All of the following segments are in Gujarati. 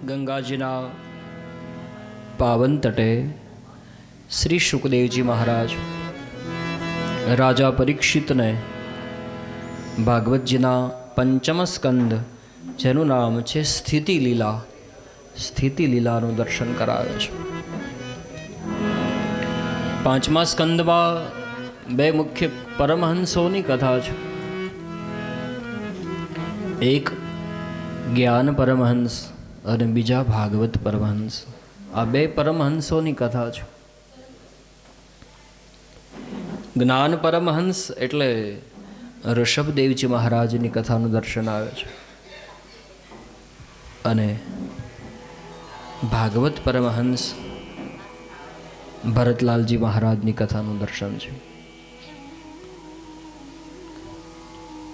ગંગાજીના પાવન તટે શ્રી શુકદેવજી મહારાજ રાજા પરીક્ષિતને ભાગવતજીના પંચમ સ્કંદ, જેનું નામ છે સ્થિતિ લીલા, સ્થિતિ લીલાનું દર્શન કરાવે છે. પાંચમા સ્કંદમાં બે મુખ્ય પરમહંસોની કથા છે. એક જ્ઞાન પરમહંસ અને બીજા ભાગવત પરમહંસ. આ બે પરમહંસોની કથા છે. જ્ઞાન પરમહંસ એટલે ઋષભદેવજી મહારાજની કથાનું દર્શન આવે છે, અને ભાગવત પરમહંસ ભરતલાલજી મહારાજની કથાનું દર્શન છે.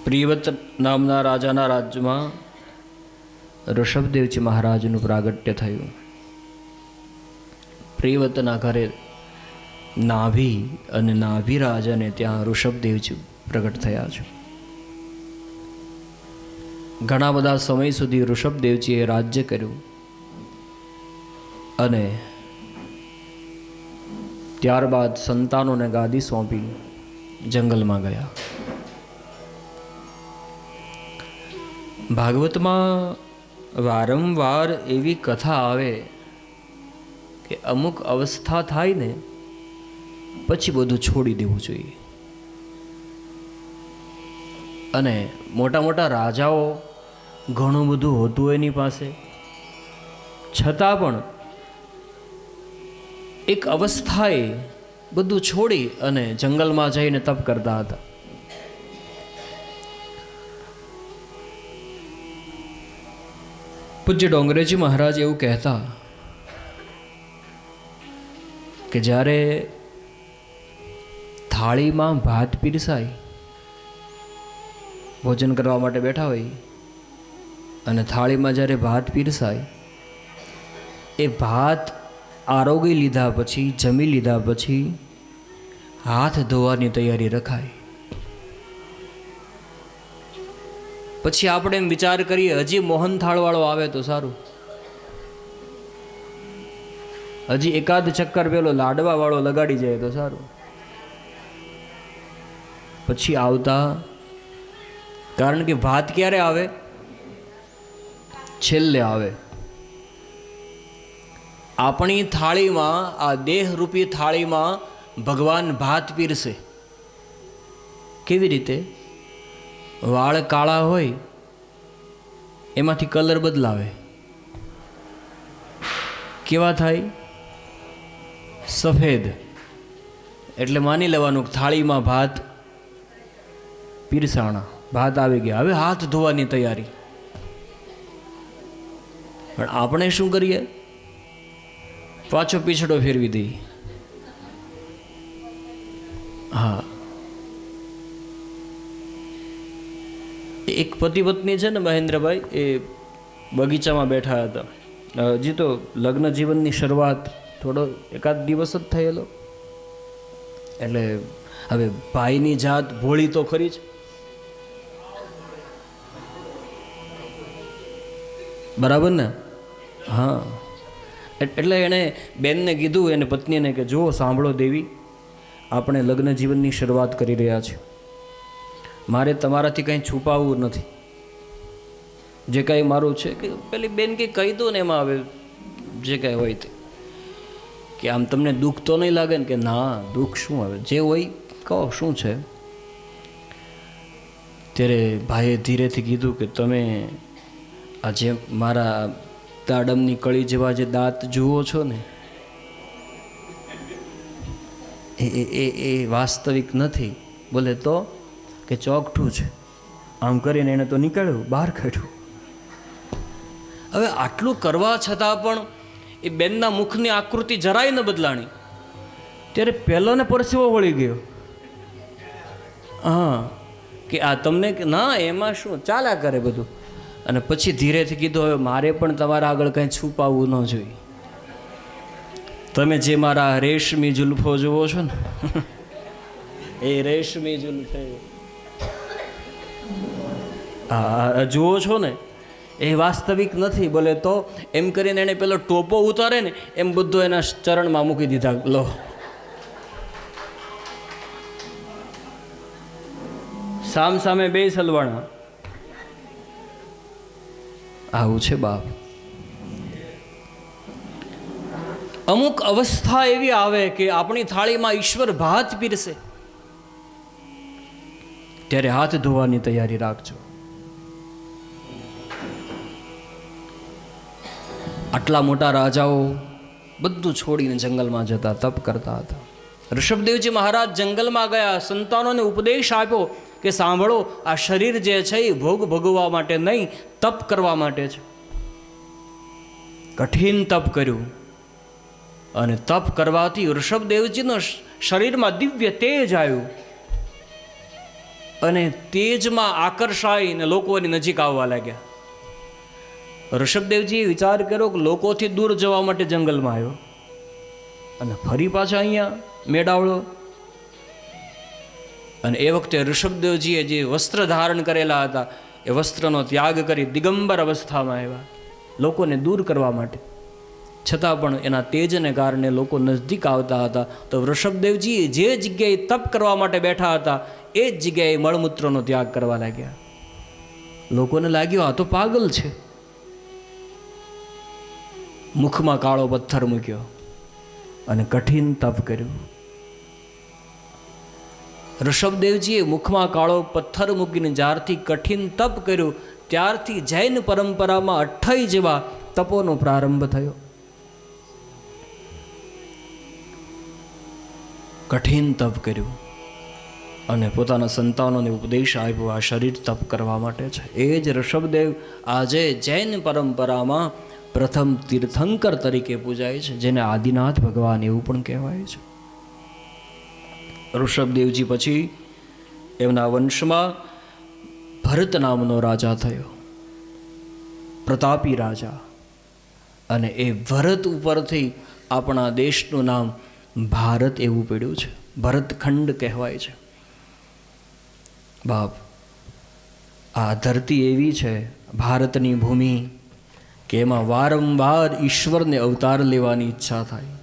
પ્રિયવત નામના રાજાના રાજ્યમાં ઋષભદેવજી મહારાજનું પ્રાગટ્ય થયું. પ્રિયવતના ઘરે નાભી અને નાભીરાજ અને ત્યાં ઋષભદેવજી પ્રગટ થયા છે. ઘણા બધા સમય સુધી ઋષભદેવજીએ રાજ્ય કર્યું અને ત્યારબાદ સંતાનોને ગાદી સોંપી જંગલમાં ગયા. ભાગવતમાં વારંવાર એવી કથા આવે કે અમુક અવસ્થા થાય ને પછી બધું છોડી દેવું જોઈએ. અને મોટા મોટા રાજાઓ ઘણું બધું હોતું એની પાસે, છતાં પણ એક અવસ્થાએ બધું છોડી અને જંગલમાં જઈને તપ કરતા હતા. પૂજ્ય ડોંગરેજી મહારાજ એવું કહેતા કે જ્યારે થાળીમાં ભાત પીરસાય, ભોજન કરવા માટે બેઠા હોય અને થાળીમાં જ્યારે ભાત પીરસાય, એ ભાત આરોગી લીધા પછી, જમી લીધા પછી હાથ ધોવાની તૈયારી રખાય. પછી આપણે એમ વિચાર કરીએ હજી મોહનથાળવાળો આવે તો સારું, હજી એકાદ ચક્કર પેલો લાડવાવાળો લગાડી જાય તો સારું. પછી આવતા, કારણ કે ભાત ક્યારે આવે? છેલ્લે આવે. આપણી થાળીમાં, આ દેહરૂપી થાળીમાં ભગવાન ભાત પીરસે. કેવી રીતે? વાળ કાળા હોય એમાંથી કલર બદલાવે. કેવા થાય? સફેદ. એટલે માની લેવાનું કે થાળીમાં ભાત પીરસાણા, ભાત આવી ગયા, હવે હાથ ધોવાની તૈયારી. પણ આપણે શું કરીએ? પાછો પીછડો ફેરવી દઈએ. હા, એક પતિ પત્ની છે ને મહેન્દ્રભાઈ, એ બગીચામાં બેઠા હતા. હજી તો લગ્ન જીવનની શરૂઆત થોડો એકાદ દિવસ જ થયેલો. એટલે હવે ભાઈની જાત ભોળી તો ખરી જ, બરાબર ને? હા, એટલે એણે બેનને કીધું, એને પત્નીને, કે જુઓ, સાંભળો દેવી, આપણે લગ્ન જીવનની શરૂઆત કરી રહ્યા છીએ. મારે તમારાથી કંઈ છુપાવવું નથી. જે કાંઈ મારું છે, કે પેલી બેન કે કહી દો ને, એમાં હવે જે કાંઈ હોય તે, કે આમ તમને દુઃખ તો નહીં લાગે ને? કે ના, દુઃખ શું, હવે જે હોય કહો, શું છે? ત્યારે ભાઈએ ધીરેથી કીધું કે તમે આ જે મારા દાડમની કળી જેવા જે દાંત જુઓ છો ને, એ વાસ્તવિક નથી. બોલે તો? કે ચોકઠું છે. આમ કરીને એને તો નીકળ્યું, બહાર કાઢ્યું. હવે આટલું કરવા છતાં પણ એ બેનના મુખની આકૃતિ જરાય ન બદલાણી. ત્યારે પહેલોને પરસેવો વળી ગયો. હા, કે આ તમને, કે ના, એમાં શું, ચાલ્યા કરે બધું. અને પછી ધીરેથી કીધું, હવે મારે પણ તમારા આગળ કંઈ છુપાવવું ન જોઈએ. તમે જે મારા રેશમી જુલ્ફો જુઓ છો ને, એ રેશમી જુલ્ફે જુઓ છો ને, એ વાસ્તવિક નથી. બોલે તો એમ કરીને એને પેલો ટોપો ઉતારે ને એમ બધું એના ચરણમાં મૂકી દીધા. લો, સામ સામે બે સલવાણા. આવું છે બાપ. અમુક અવસ્થા એવી આવે કે આપણી થાળીમાં ઈશ્વર ભાત પીરસે, ત્યારે હાથ ધોવાની તૈયારી રાખજો. આટલા મોટા રાજાઓ બધું છોડીને જંગલમાં જતા, તપ કરતા હતા. ઋષભદેવજી મહારાજ જંગલમાં ગયા, સંતાનોને ઉપદેશ આપ્યો કે સાંભળો, આ શરીર જે છે એ ભોગ ભોગવવા માટે નહીં, તપ કરવા માટે છે. કઠિન તપ કર્યું અને તપ કરવાથી ઋષભદેવજીનો શરીરમાં દિવ્ય તેજ આવ્યું અને તેજમાં આકર્ષાઈને લોકોની નજીક આવવા લાગ્યા. ઋષભદેવજીએ વિચાર કર્યો કે લોકોથી દૂર જવા માટે જંગલમાં આવ્યો અને ફરી પાછા અહીંયા મેળાવડો. અને એ વખતે ઋષભદેવજીએ જે વસ્ત્ર ધારણ કરેલા હતા એ વસ્ત્રનો ત્યાગ કરી દિગંબર અવસ્થામાં આવ્યા, લોકોને દૂર કરવા માટે. છતાં પણ એના તેજને કારણે લોકો નજદીક આવતા હતા. તો ઋષભદેવજી જે જગ્યાએ તપ કરવા માટે બેઠા હતા એ જ જગ્યાએ મળમૂત્રનો ત્યાગ કરવા લાગ્યા. લોકોને લાગ્યું આ તો પાગલ છે. મુખમાં કાળો પથ્થર મૂક્યો અને કઠિન તપ કર્યું. ઋષભદેવજીએ મુખમાં કાળો પથ્થર મૂકીને જ્યારથી કઠિન તપ કર્યું ત્યારથી જૈન પરંપરામાં 28 જેવા તપોનો પ્રારંભ થયો. કઠિન તપ કર્યું અને પોતાના સંતાનોને ઉપદેશ આપ્યો, આ શરીર તપ કરવા માટે છે. એ જ ઋષભદેવ આજે જૈન પરંપરામાં પ્રથમ તીર્થંકર તરીકે પૂજાય છે, જેને આદિનાથ ભગવાન એવું પણ કહેવાય છે. ઋષભદેવજી પછી એમના વંશમાં ભરત નામનો રાજા થયો, પ્રતાપી રાજા. અને એ ભરત ઉપરથી આપણા દેશનું નામ ભારત એવું પડ્યું છે. ભરતખંડ કહેવાય છે. બાપ, આ ધરતી એવી છે, ભારતની ભૂમિ, કે એમાં વારંવાર ઈશ્વરને અવતાર લેવાની ઈચ્છા થાય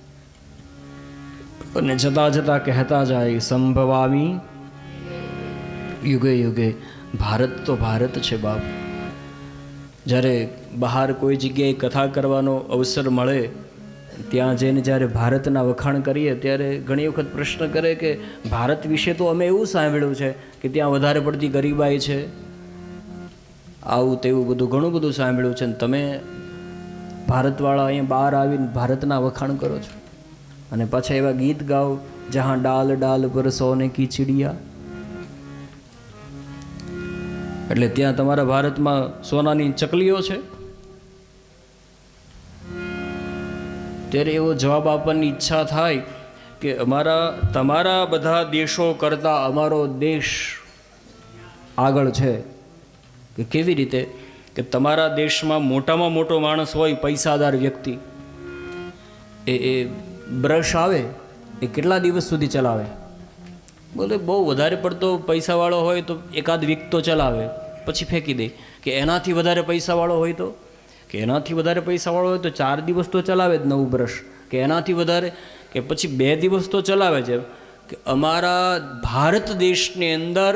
અને જતા જતા કહેતા જાય સંભવામી યુગે યુગે. ભારત તો ભારત છે બાપ. જ્યારે બહાર કોઈ જગ્યાએ કથા કરવાનો અવસર મળે ત્યાં જઈને જ્યારે ભારતના વખાણ કરીએ ત્યારે ઘણી વખત પ્રશ્ન કરે કે ભારત વિશે તો અમે એવું સાંભળ્યું છે કે ત્યાં વધારે પડતી ગરીબાઈ છે, આવું તેવું બધું ઘણું બધું સાંભળ્યું છે, ને તમે ભારતવાળા અહીંયા બહાર આવીને ભારતના વખાણ કરો છો અને પાછા એવા ગીત ગાઓ જહાં ડાલ ડાલ પર સોને કી ચિડિયા. એટલે ત્યાં તમારા ભારતમાં સોનાની ચકલીઓ છે? ત્યારે એવો જવાબ આપવાની ઈચ્છા થાય કે તમારા બધા દેશો કરતાં અમારો દેશ આગળ છે. કે કેવી રીતે? કે તમારા દેશમાં મોટામાં મોટો માણસ હોય, પૈસાદાર વ્યક્તિ, એ બ્રશ આવે એ કેટલા દિવસ સુધી ચલાવે? બોલે બહુ વધારે પડતો પૈસાવાળો હોય તો એકાદ વીક તો ચલાવે, પછી ફેંકી દે. કે એનાથી વધારે પૈસાવાળો હોય તો એનાથી વધારે પૈસાવાળો હોય તો 4 દિવસ તો ચલાવે જ નવું બ્રશ, કે એનાથી વધારે કે પછી 2 દિવસ તો ચલાવે છે. કે અમારા ભારત દેશની અંદર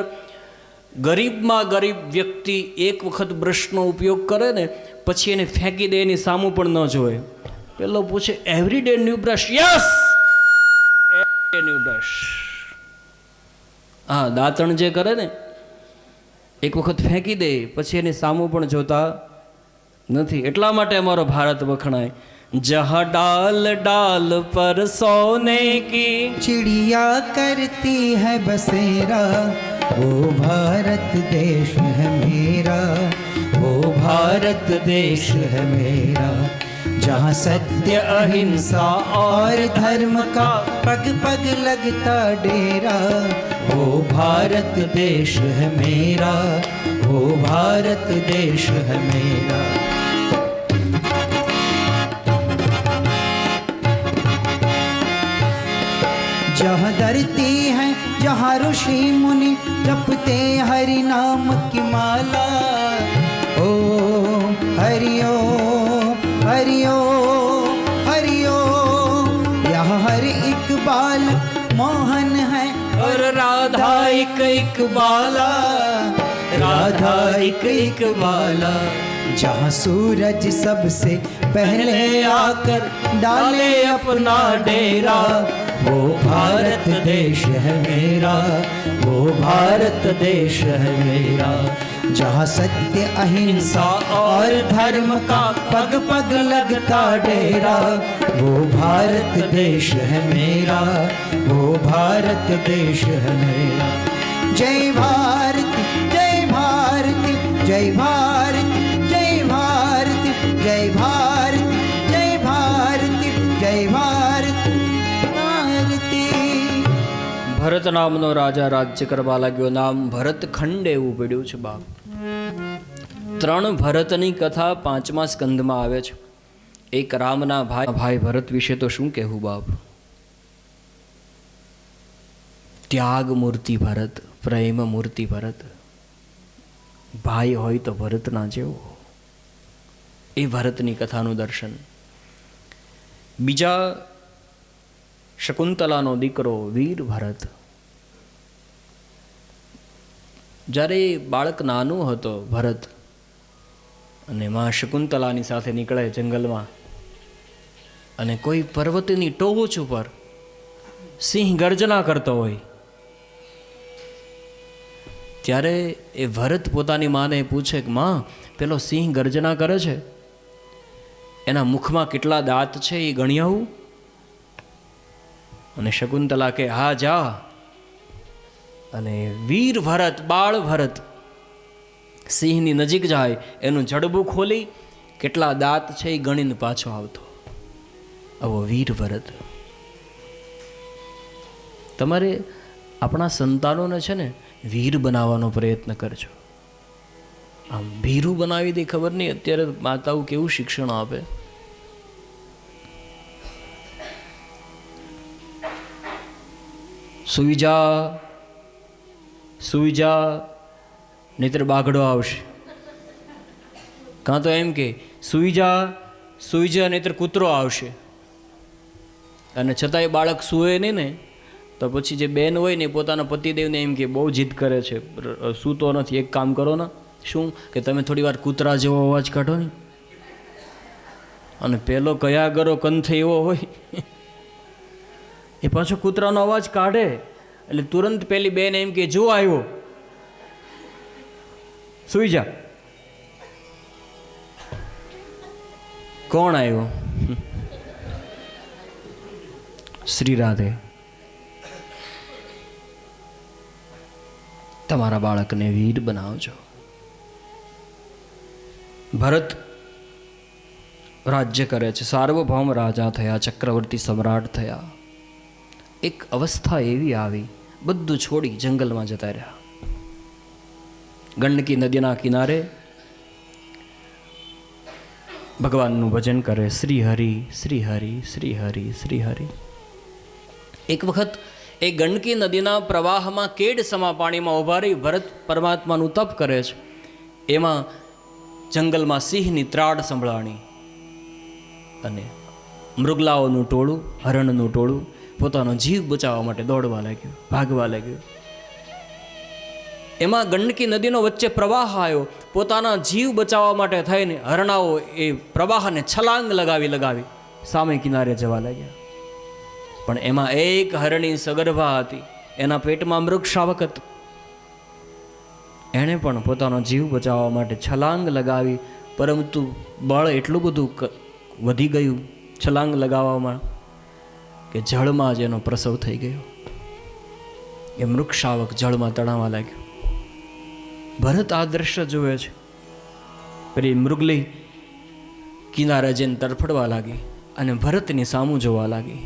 ગરીબમાં ગરીબ વ્યક્તિ એક વખત બ્રશનો ઉપયોગ કરે ને પછી એને ફેંકી દે, એની સામું પણ ન જોવે. પેલો પૂછે every day new brush? Yes, every day new brush. હા, દાંતણ જે કરે ને એક વખત ફેંકી દે પછી એની સામું પણ જોતા નથી. એટલા માટે અમારો ભારત વખણાય. જહાં ડાલ ડાલ પર સોને કી चिड़िया करती है बसेरा, वो भारत देश है मेरा, वो भारत देश है मेरा. जहाँ सत्य अहिंसा और धर्म का पग पग लगता डेरा, वो भारत देश है मेरा, वो भारत देश है मेरा. जहाँ धरती है जहाँ ऋषि मुनि जपते हरि नाम की माला, ओम एक एक बाला, राधा एक एक बाला। जहाँ सूरज सबसे पहले आकर डाले अपना डेरा, वो भारत देश है मेरा, वो भारत देश है मेरा। जहाँ सत्य अहिंसा और धर्म का पग पग लगता डेरा, वो भारत देश है मेरा, वो भारत देश है मेरा। जय भारती जय भारती जय भारती जय भारती जय भारती जय भारती जय भारती भारती। ભરત નામનો રાજા રાજ્ય કરવા લાગ્યો. નામ ભરતખંડ એવું પડ્યું છે બાપ. 3 ભરતની કથા 5મા સ્કંદમાં આવે છે. એક રામના ભાઈ ભરત વિશે તો શું કહેવું બાપ. ત્યાગ મૂર્તિ ભરત, પ્રેમ મૂર્તિ ભરત. ભાઈ હોય તો ભરતના જેવો. એ ભરતની કથાનું દર્શન. બીજા શકુંતલાનો દીકરો વીર ભરત. જ્યારે બાળક નાનું હતો ભરત અને માં શકુંતલાની સાથે નીકળે જંગલમાં અને કોઈ પર્વતની ટોચ ઉપર સિંહ ગર્જના કરતો હોય ત્યારે એ ભરત પોતાની માને પૂછે કે માં, પેલો સિંહ ગર્જના કરે છે એના મુખમાં કેટલા દાંત છે એ ગણી આવું? અને શકુંતલા કે હા જા. અને વીર ભરત, બાળ ભરત સિંહની નજીક જાય, એનું જડબું ખોલી કેટલા દાંત છે એ ગણીને પાછો આવતો. આવો વીર ભરત. તમારે આપણા સંતાનોને છે ને વીર બનાવવાનો પ્રયત્ન કરજો. આમ ભીરું બનાવી દે ખબર નહીં અત્યારે માતાઓ કેવું શિક્ષણ આપે. સુઈ જા સુઈ જા નહીતર બાગડો આવશે. કાં તો એમ કે સુઈ જા નહીતર કૂતરો આવશે. અને છતાંય બાળક સૂવે નહીં ને તો પછી જે બેન હોય ને પોતાના પતિદેવને એમ કે બહુ જીદ કરે છે, સૂતો નથી, એક કામ કરો ને. શું કે તમે થોડી વાર કૂતરા જેવો અવાજ કાઢો ને. અને પેલો કયા ગરો કંથ એવો હોય એ પાછો કૂતરાનો અવાજ કાઢે એટલે તુરંત પેલી બેન એમ કે જો આવ્યો, સુઈ જા. કોણ આવ્યો? શ્રી રાધે. તમારા બાળકને વીર બનાવજો. ભરત રાજ્ય કરે છે, સાર્વભૌમ રાજા થયા, ચક્રવર્તી સમ્રાટ થયા. એક અવસ્થા એવી આવી, બધું છોડી જંગલમાં જતા રહ્યા. ગંડકી નદીના કિનારે ભગવાનનું ભજન કરે, શ્રી હરિ શ્રી હરિ શ્રી હરિ શ્રી હરિ. એક વખત એ ગંડકી નદીના પ્રવાહમાં કેડ સમા પાણીમાં ઊભા રહી ભરત પરમાત્માનું તપ કરે છે. એમાં જંગલમાં સિંહની ત્રાડ સંભળાણી અને મૃગલાઓનું ટોળું, હરણનું ટોળું પોતાનો જીવ બચાવવા માટે દોડવા લાગ્યું, ભાગવા લાગ્યું. એમાં ગંડકી નદીનો વચ્ચે પ્રવાહ આવ્યો. પોતાના જીવ બચાવવા માટે થઈને હરણાઓ એ પ્રવાહને છલાંગ લગાવી સામે કિનારે જવા લાગ્યા. પણ એમાં એક હરણી સગર્ભા હતી, એના પેટમાં મૃગ શાવક હતું. એણે પણ પોતાનો જીવ બચાવવા માટે છલાંગ લગાવી, પરંતુ બળ એટલું બધું વધી ગયું છલાંગ લગાવવામાં કે જળમાં જ એનો પ્રસવ થઈ ગયો. એ મૃગ શાવક જળમાં તણાવા લાગ્યો. ભરત આ દ્રશ્ય જોવે છે. પેલી મૃગલી કિનારે જઈને તરફડવા લાગી અને ભરતની સામું જોવા લાગી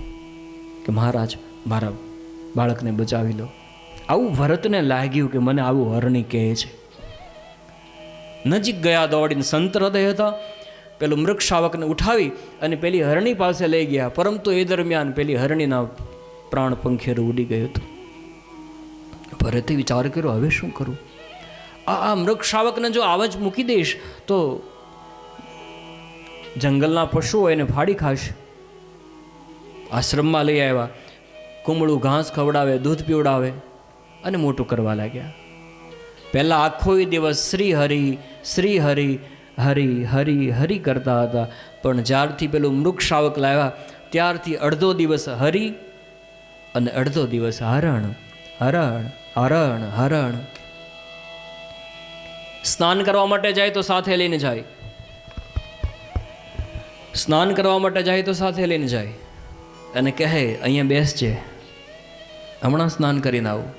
કે મહારાજ મારા બાળકને બચાવી લો. આવું ભરતને લાગ્યું કે મને આવું હરણી કહે છે. નજીક ગયા દોડીને સંત હૃદય હતા, પેલું મૃગ શાવકને ઉઠાવી અને પેલી હરણી પાસે લઈ ગયા. પરંતુ એ દરમિયાન પેલી હરણીના પ્રાણ પંખેરું ઉડી ગયું હતું. ભરતે વિચાર કર્યો હવે શું કરું? આ મૃગ શાવકને જો આવા જ મૂકી દઈશ તો જંગલના પશુઓ એને ફાડી ખાશે. આશ્રમમાં લઈ આવ્યા, કુમળું ઘાસ ખવડાવે, દૂધ પીવડાવે, અને મોટું કરવા લાગ્યા. પહેલાં આખો દિવસ શ્રી હરિ શ્રી હરિ હરિ હરિ હરિ કરતા હતા, પણ જ્યારથી પેલું મૃગ શાવક લાવ્યા ત્યારથી અડધો દિવસ હરિ અને અડધો દિવસ હરણ હરણ હરણ હરણ. સ્નાન કરવા માટે જાય તો સાથે લઈને જાય, સ્નાન કરવા માટે જાય તો સાથે લઈને જાય અને કહે અહીંયા બેસજે, હમણાં સ્નાન કરીને આવું.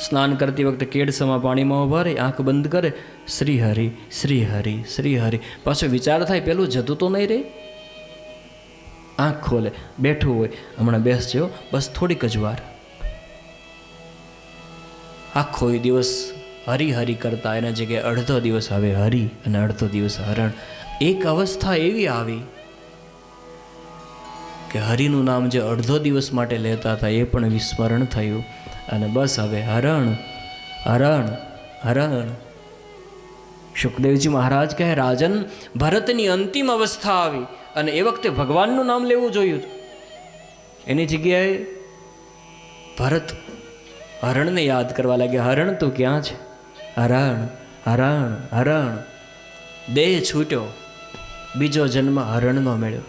સ્નાન કરતી વખતે કેડસમાં પાણીમાં ઉભા રહી આંખ બંધ કરે, શ્રી હરિ શ્રી હરિ શ્રી હરિ. પાછો વિચાર થાય પેલું જતું તો નહીં રે, આંખ ખોલે, બેઠું હોય, હમણાં બેસજો બસ થોડીક જ વાર. આખો દિવસ હરિ હરિ કરતા એના જગ્યાએ અડધો દિવસ હવે હરિ અને અડધો દિવસ હરણ. એક અવસ્થા એવી આવી કે હરિનું નામ જે અડધો દિવસ માટે લેતા હતા એ પણ વિસ્મરણ થયું અને બસ હવે હરણ હરણ હરણ. સુખદેવજી મહારાજ કહે રાજન, ભરતની અંતિમ અવસ્થા આવી અને એ વખતે ભગવાનનું નામ લેવું જોયું. એની જગ્યાએ ભરત હરણને યાદ કરવા લાગ્યા. હરણ તું ક્યાં છે? હરણ હરણ હરણ. દેહ છૂટ્યો, બીજો જન્મ હરણનો મળ્યો.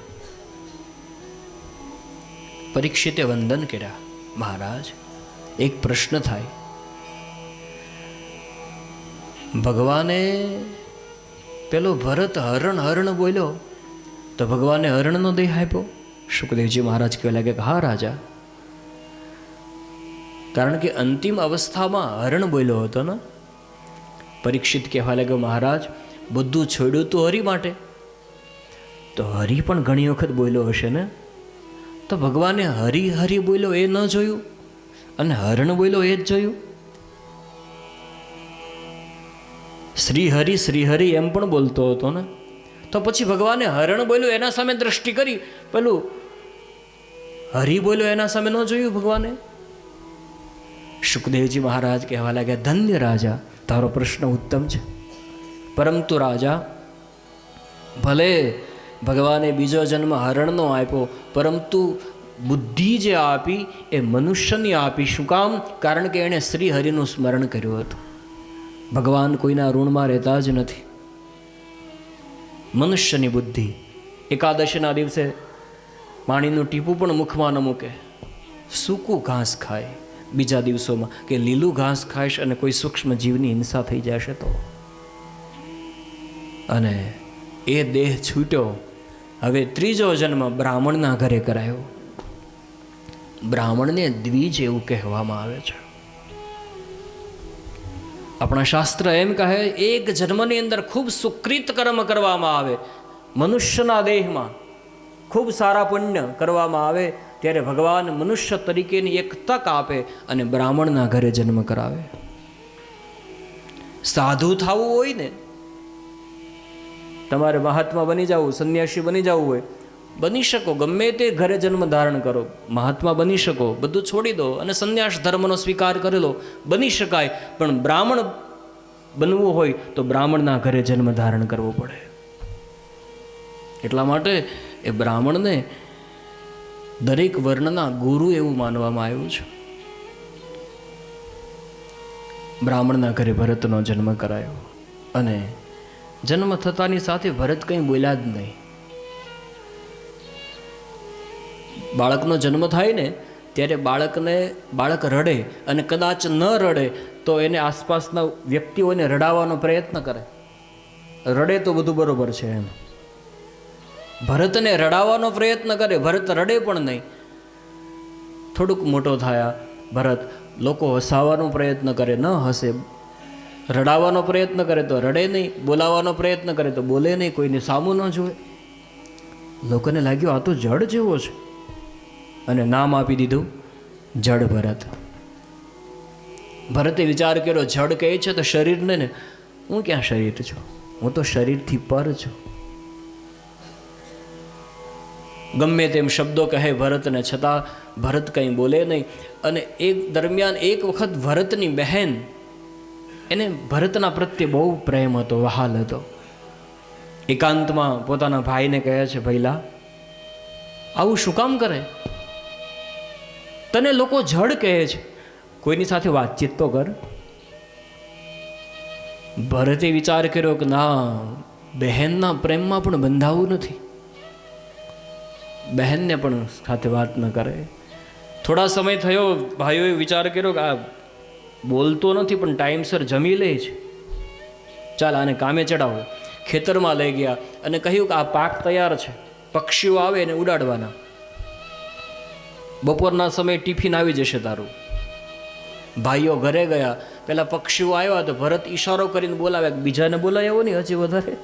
પરીક્ષિતે વંદન કર્યા. મહારાજ, એક પ્રશ્ન થાય, ભગવાને પેલો ભરત હરણ હરણ બોલ્યો તો ભગવાને હરણનો દેહ આપ્યો? સુખદેવજી મહારાજ કહેવા લાગે કે હા રાજા, કારણ કે અંતિમ અવસ્થામાં હરણ બોલ્યો હતો ને. પરીક્ષિત કહેવા લાગ્યો મહારાજ, બધું છોડ્યું તું હરિ માટે, તો હરિ પણ ઘણી વખત બોલ્યો હશે ને, તો ભગવાને હરિ હરિ બોલ્યો એ ન જોયું અને હરણ બોલ્યો એ જ જોયું? શ્રી હરિ એમ પણ બોલતો હતો ને, તો પછી ભગવાને હરણ બોલ્યો એના સામે દ્રષ્ટિ કરી, પેલું હરિ બોલ્યો એના સામે ન જોયું ભગવાને? સુખદેવજી મહારાજ કહેવા લાગ્યા, ધન્ય રાજા, તારો પ્રશ્ન ઉત્તમ છે, પરંતુ રાજા ભલે ભગવાને બીજો જન્મ હરણનો આપ્યો, પરંતુ બુદ્ધિ જે આપી એ મનુષ્યની આપી. શું કામ? કારણ કે એણે શ્રી હરિનું સ્મરણ કર્યું હતું. ભગવાન કોઈના ઋણમાં રહેતા જ નથી. મનુષ્યની બુદ્ધિ. એકાદશીના દિવસે પાણીનું ટીપું પણ મુખમાં ન મૂકે, સૂકું ઘાસ ખાય. બીજા દિવસોમાં કે લીલું ઘાસ ખાઈશ અને કોઈ સૂક્ષ્મ જીવની હિંસા થઈ જશે તો. અને એ દેહ છૂટ્યો, હવે ત્રીજો જન્મ બ્રાહ્મણના ઘરે કરાયો. બ્રાહ્મણને દ્વિજ એવું કહેવામાં આવે છે. આપણા શાસ્ત્ર એમ કહે, એક જન્મની અંદર ખૂબ સુકૃત કર્મ કરવામાં આવે, મનુષ્યના દેહમાં ખૂબ સારા પુણ્ય કરવામાં આવે, ત્યારે ભગવાન મનુષ્ય તરીકેની એક તક આપે અને બ્રાહ્મણના ઘરે જન્મ કરાવે. સાધુ થવું હોય ને, તમારે મહાત્મા બની જવું, સંન્યાસી બની જવું હોય, બની શકો, ગમે તે ઘરે જન્મ ધારણ કરો, મહાત્મા બની શકો, બધું છોડી દો અને સંન્યાસ ધર્મનો સ્વીકાર કરી લો, બની શકાય. પણ બ્રાહ્મણ બનવું હોય તો બ્રાહ્મણના ઘરે જન્મ ધારણ કરવો પડે. એટલા માટે એ બ્રાહ્મણને દરેક વર્ણના ગુરુ એવું માનવામાં આવ્યું છે. બ્રાહ્મણના ઘરે ભરતનો જન્મ કરાયો અને જન્મ થતાની સાથે ભરત કંઈ બોલ્યા જ નહીં. બાળકનો જન્મ થાય ને ત્યારે બાળક રડે અને કદાચ ન રડે તો એને આસપાસના વ્યક્તિઓને રડાવવાનો પ્રયત્ન કરે. રડે તો બધું બરોબર છે એમ. ભરતને રડાવવાનો પ્રયત્ન કરે, ભરત રડે પણ નહીં. થોડુંક મોટો થયા ભરત, લોકો હસાવવાનો પ્રયત્ન કરે, ન હસે. રડાવવાનો પ્રયત્ન કરે તો રડે નહીં, બોલાવવાનો પ્રયત્ન કરે તો બોલે નહીં, કોઈને સામું ન જોવે. લોકોને લાગ્યું આ તો જડ જેવો છે અને નામ આપી દીધું જડ ભરત. ભરતે વિચાર કર્યો, જડ કહે છે તો શરીરને ને, હું ક્યાં શરીર છું, હું તો શરીરથી પર છું. ગમે તેમ શબ્દો કહે ભરતને, છતાં ભરત કંઈ બોલે નહીં. અને એક દરમિયાન એક વખત ભરતની બહેન, એને ભરતના પ્રત્યે બહુ પ્રેમ હતો, વહાલ હતો. એકાંતમાં પોતાના ભાઈને કહે છે, ભઈલા આવું શું કામ કરે? તને લોકો જડ કહે છે, કોઈની સાથે વાતચીત તો કર. ભરતે વિચાર કર્યો કે ના, બહેનના પ્રેમમાં પણ બંધાવું નથી, બહેનને પણ સાથે વાત ન કરે. થોડા સમય થયો, ભાઈઓએ વિચાર કર્યો કે આ બોલતો નથી પણ ટાઈમસર જમી લે છે, ચાલ આને કામે ચડાવો. ખેતરમાં લઈ ગયા અને કહ્યું કે આ પાક તૈયાર છે, પક્ષીઓ આવે એને ઉડાડવાના, બપોરના સમયે ટિફિન આવી જશે તારું. ભાઈઓ ઘરે ગયા, પેલા પક્ષીઓ આવ્યા તો ભરત ઈશારો કરીને બોલાવ્યા, બીજાને બોલાવ્યો નહીં હજી વધારે.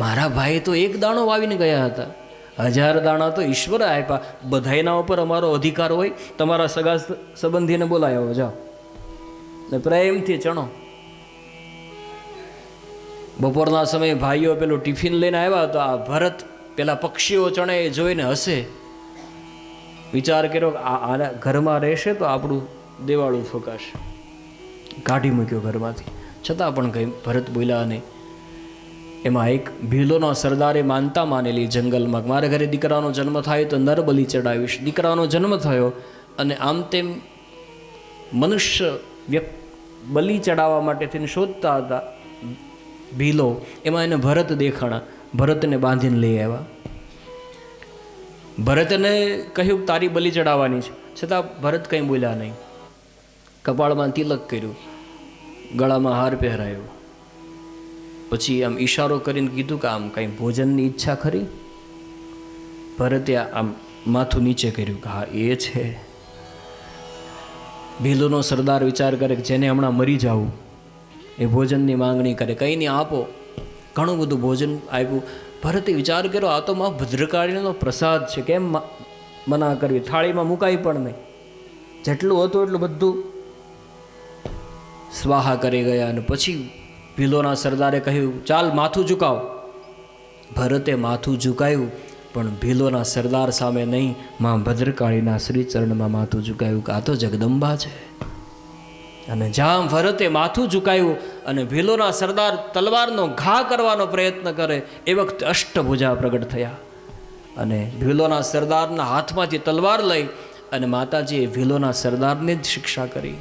મારા ભાઈ તો એક દાણો વાવીને ગયા હતા, 1000 દાણા તો ઈશ્વરે આપ્યા, બધાયના ઉપર અમારો અધિકાર હોય. તમારા સગા સંબંધીને બોલાવ્યો, જાઓ ને પ્રેમથી ચણો. બપોરના સમયે ભાઈઓ પેલું ટિફિન લઈને આવ્યા તો આ ભરત પેલા પક્ષીઓ ચણે એ જોઈને હસે. વિચાર કર્યો કે આ ઘરમાં રહેશે તો આપણું દેવાળું ફૂંકાશે. કાઢી મૂક્યો ઘરમાંથી, છતાં પણ કંઈ ભરત બોલ્યા નહીં. એમાં એક ભીલોનો સરદારે માનતા માનેલી જંગલમાં, મારા ઘરે દીકરાનો જન્મ થાય તો નર બલિ ચડાવીશ. દીકરાનો જન્મ થયો અને આમ તેમ મનુષ્ય બલિ ચડાવવા માટે થઈને શોધતા હતા ભીલો, એમાં એને ભરત દેખાણા. ભરતને બાંધીને લઈ આવ્યા. ભરતને કહ્યું તારી બલિ ચડાવવાની છે, છતાં ભરત કંઈ બોલ્યા નહીં. કપાળમાં તિલક કર્યું, ગળામાં હાર પહેરાયો, પછી આમ ઈશારો કરીને કીધું કે આમ કંઈ ભોજનની ઈચ્છા ખરી? ભરતે આમ માથું નીચે કર્યું કે હા એ છે. ભીલોનો સરદાર વિચાર કરે કે જેને હમણાં મરી જાવું એ ભોજનની માંગણી કરે, કંઈ નહીં આપો. ઘણું બધું ભોજન આપ્યું. ભરતે વિચાર કર્યો આ તો મા ભદ્રકાળીનો પ્રસાદ છે, કેમ મના કરવી? થાળીમાં મુકાઈ પણ નહીં, જેટલું હતું એટલું બધું સ્વાહા કરી ગયા. અને પછી ભીલોના સરદારે કહ્યું ચાલ માથું ઝુકાવ. ભરતે માથું ઝુકાયું, પણ ભીલોના સરદાર સામે નહીં, માં ભદ્રકાળીના શ્રીચરણમાં માથું ઝુકાયું કે આ તો જગદંબા છે. અને જ્યાં ભરતે માથું ઝુકાયું અને ભીલોના સરદાર તલવારનો ઘા કરવાનો પ્રયત્ન કરે એ વખતે અષ્ટભુજા પ્રગટ થયા અને ભીલોના સરદારના હાથમાંથી તલવાર લઈ અને માતાજીએ ભીલોના સરદારને જ શિક્ષા કરી.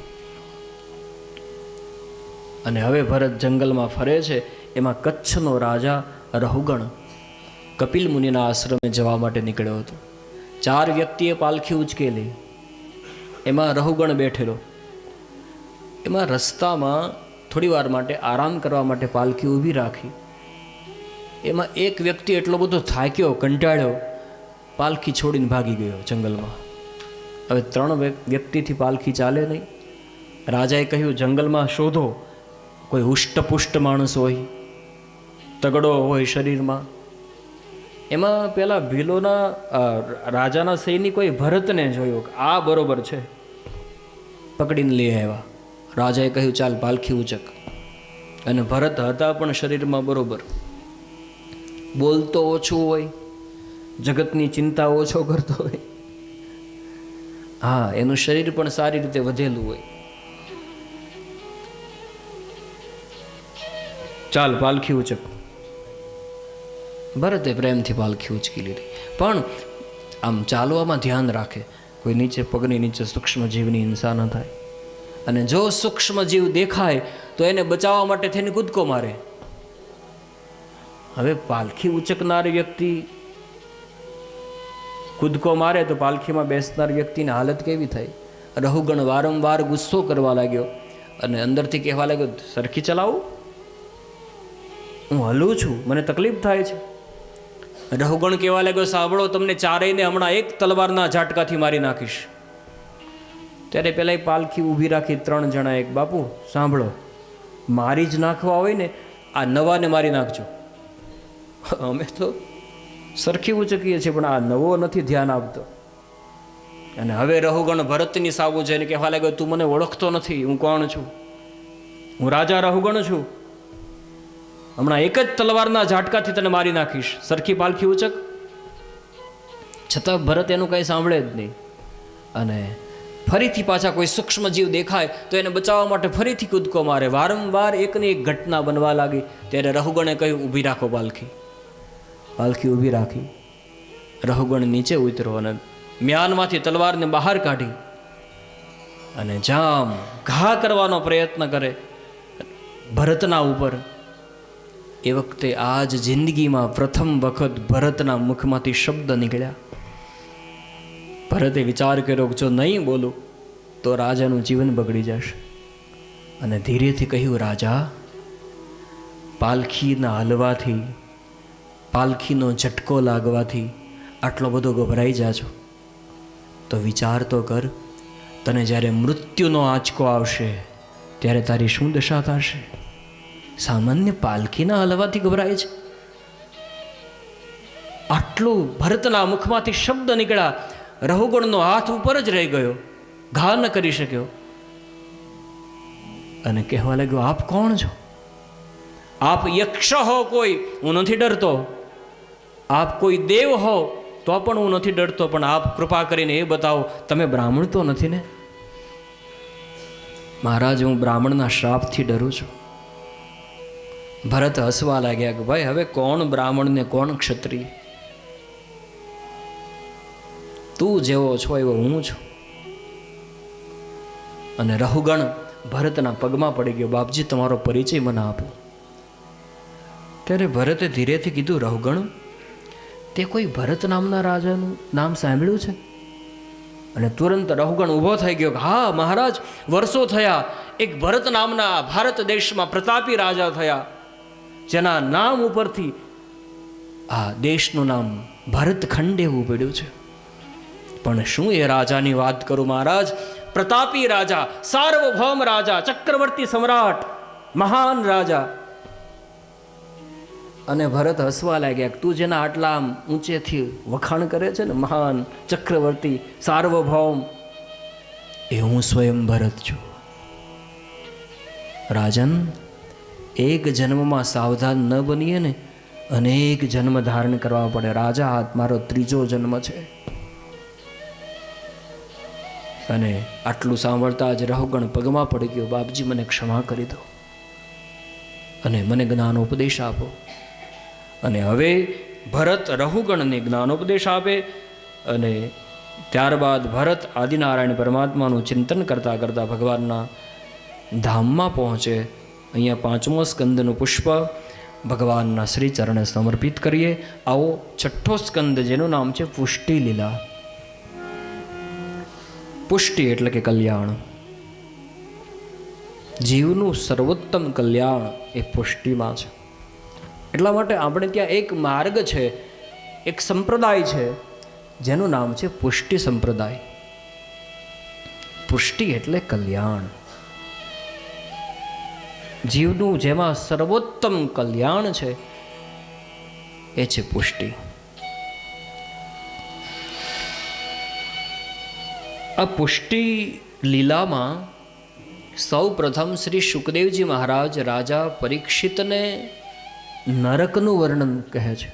અને હવે ભરત જંગલમાં ફરે છે. એમાં કચ્છનો રાજા રહુગણ કપિલ મુનિના આશ્રમે જવા માટે નીકળ્યો હતો. 4 વ્યક્તિએ પાલખી ઉચકેલી, એમાં રહુગણ બેઠેલો. એમાં રસ્તામાં થોડી વાર માટે આરામ કરવા માટે પાલખી ઊભી રાખી. એમાં એક વ્યક્તિ એટલો બધો થાક્યો, કંટાળ્યો, પાલખી છોડીને ભાગી ગયો જંગલમાં. હવે 3 વ્યક્તિથી પાલખી ચાલે નહીં. રાજાએ કહ્યું જંગલમાં શોધો, કોઈ હુષ્ટપુષ્ટ માણસ હોય, તગડો હોય શરીરમાં. એમાં પેલા ભીલોના રાજાના સૈનિકોએ ભરતને જોયો, આ બરોબર છે, પકડીને લઈ આવ્યા. રાજાએ કહ્યું ચાલ પાલખી ઉચક. અને ભરત હતા પણ શરીરમાં બરોબર, બોલતો ઓછું હોય, જગતની ચિંતા ઓછો કરતો હોય. હા, એનું શરીર પણ સારી રીતે વધેલું હોય. ચાલ પાલખી ઉચક. ભરતે પ્રેમથી પાલખી ઉચકી લીધી, પણ આમ ચાલવામાં ધ્યાન રાખે, કોઈ નીચે પગની નીચે સૂક્ષ્મ જીવની હિંસા ન થાય. અને જો સૂક્ષ્મ જીવ દેખાય તો એને બચાવવા માટે થઈને કૂદકો મારે. હવે પાલખી ઉચકનાર વ્યક્તિ કૂદકો મારે તો પાલખીમાં બેસનાર વ્યક્તિની હાલત કેવી થાય? રહુગણ વારંવાર ગુસ્સો કરવા લાગ્યો અને અંદરથી કહેવા લાગ્યો સરખી ચલાવો, હું હલું છું, મને તકલીફ થાય છે. રહુગણ કહેવા લાગ્યો સાંભળો, તમને ચારેયને હમણાં એક તલવારના ઝાટકાથી મારી નાખીશ. ત્યારે પેલા પાલખી ઊભી રાખી 3 જણા, એક બાપુ સાંભળો, મારી જ નાખવા હોય ને આ નવાને મારી નાખજો. અમે તો સરખી ઉચકીએ છીએ પણ આ નવો નથી ધ્યાન આપતો. અને હવે રહુગણ ભરતની સાવું જઈને કહેવા લાગ્યો તું મને ઓળખતો નથી, હું કોણ છું? હું રાજા રહુગણ છું, હમણાં એક જ તલવારના ઝાટકાથી તને મારી નાખીશ, સરખી પાલખી ઉચક. છતાં ભરત એનું કંઈ સાંભળે જ નહીં. અને ફરીથી પાછા કોઈ સૂક્ષ્મ જીવ દેખાય તો એને બચાવવા માટે ફરીથી કૂદકો મારે. વારંવાર એકની એક ઘટના બનવા લાગી. ત્યારે રહુગણે કહ્યું ઊભી રાખો પાલખી. પાલખી ઊભી રાખી. રહુગણ નીચે ઉતરો અને મ્યાનમાંથી તલવારને બહાર કાઢી અને જામ ઘા કરવાનો પ્રયત્ન કરે ભરતના ઉપર. એ વખતે આજ જિંદગીમાં પ્રથમ વખત ભરતના મુખમાંથી શબ્દ નીકળ્યા. ભરતે વિચાર કર્યો કે જો નહીં બોલું તો રાજાનું જીવન બગડી જશે. અને ધીરેથી કહ્યું, રાજા, પાલખીના હલવાથી, પાલખીનો ઝટકો લાગવાથી આટલો બધો ગભરાઈ જાજો તો વિચાર તો કર, તને જ્યારે મૃત્યુનો આંચકો આવશે ત્યારે તારી શું દશા થશે? સામાન્ય પાલખીના હલવાથી ગભરાય છે? આટલું ભરતના મુખમાંથી શબ્દ નીકળ્યા. રઘુગણનો હાથ ઉપર જ રહી ગયો, ઘા ન કરી શક્યો. અને કહેવા લાગ્યો, આપ કોણ છો? આપ યક્ષ હો કોઈ, હું નથી ડરતો. આપ કોઈ દેવ હો તો પણ હું નથી ડરતો. પણ આપ કૃપા કરીને એ બતાવો, તમે બ્રાહ્મણ તો નથી ને? મહારાજ, હું બ્રાહ્મણના શ્રાપથી ડરું છું. ભરત હસવા લાગ્યા કે ભાઈ, હવે કોણ બ્રાહ્મણ ને કોણ ક્ષત્રિય? તું જેવો છો એવો હું છું. અને રઘુગણ ભરતના પગમાં પડી ગયો, બાપજી તમારો પરિચય મને આપો. ત્યારે ભરતે ધીરેથી કીધું, રઘુગણ, તે કોઈ ભરત નામના રાજાનું નામ સાંભળ્યું છે? અને તુરંત રઘુગણ ઊભો થઈ ગયો, હા મહારાજ, વર્ષો થયા એક ભરત નામના ભારત દેશમાં પ્રતાપી રાજા થયા, જેના નામ ઉપરથી આ દેશનું નામ ભરતખંડ એવું પડ્યું છે. પણ શું એ રાજાની વાત કરું મહારાજ? પ્રતાપી રાજા, સાર્વભૌમ રાજા, ચક્રવર્તી સમ્રાટ, મહાન રાજા. અને ભરત હસવા લાગ્યા, તું જેના આટલા આમ ઊંચેથી વખાણ કરે છે ને, મહાન, ચક્રવર્તી, સાર્વભૌમ, એ હું સ્વયં ભરત છું. રાજન, એક જન્મમાં સાવધાન ન બનીએ ને અનેક જન્મ ધારણ કરવા પડે. રાજા, આ મારો ત્રીજો જન્મ છે. અને આટલું સાંભળતા જ રઘુગણ પગમાં પડી ગયો, બાપજી મને ક્ષમા કરી દો અને મને જ્ઞાનોપદેશ આપો. અને હવે ભરત રઘુગણને જ્ઞાનોપદેશ આપે. અને ત્યારબાદ ભરત આદિનારાયણ પરમાત્માનું ચિંતન કરતાં કરતાં ભગવાનના ધામમાં પહોંચે. અહીંયા 5મો સ્કંદનું પુષ્પ ભગવાનના શ્રી ચરણે સમર્પિત કરીએ. આવો 6ઠ્ઠો સ્કંદ, જેનું નામ છે પુષ્ટિ લીલા. પુષ્ટિ એટલે કે કલ્યાણ. જીવનું સર્વોત્તમ કલ્યાણ એ પુષ્ટિમાં છે. એટલા માટે આપણે ત્યાં એક માર્ગ છે, એક સંપ્રદાય છે, જેનું નામ છે પુષ્ટિ સંપ્રદાય. પુષ્ટિ એટલે કલ્યાણ. જીવનું જેમાં સર્વોત્તમ કલ્યાણ છે એ છે પુષ્ટિ. આ પુષ્ટિ લીલામાં સૌ પ્રથમ શ્રી શુકદેવજી મહારાજ રાજા પરીક્ષિતને નરકનું વર્ણન કહે છે.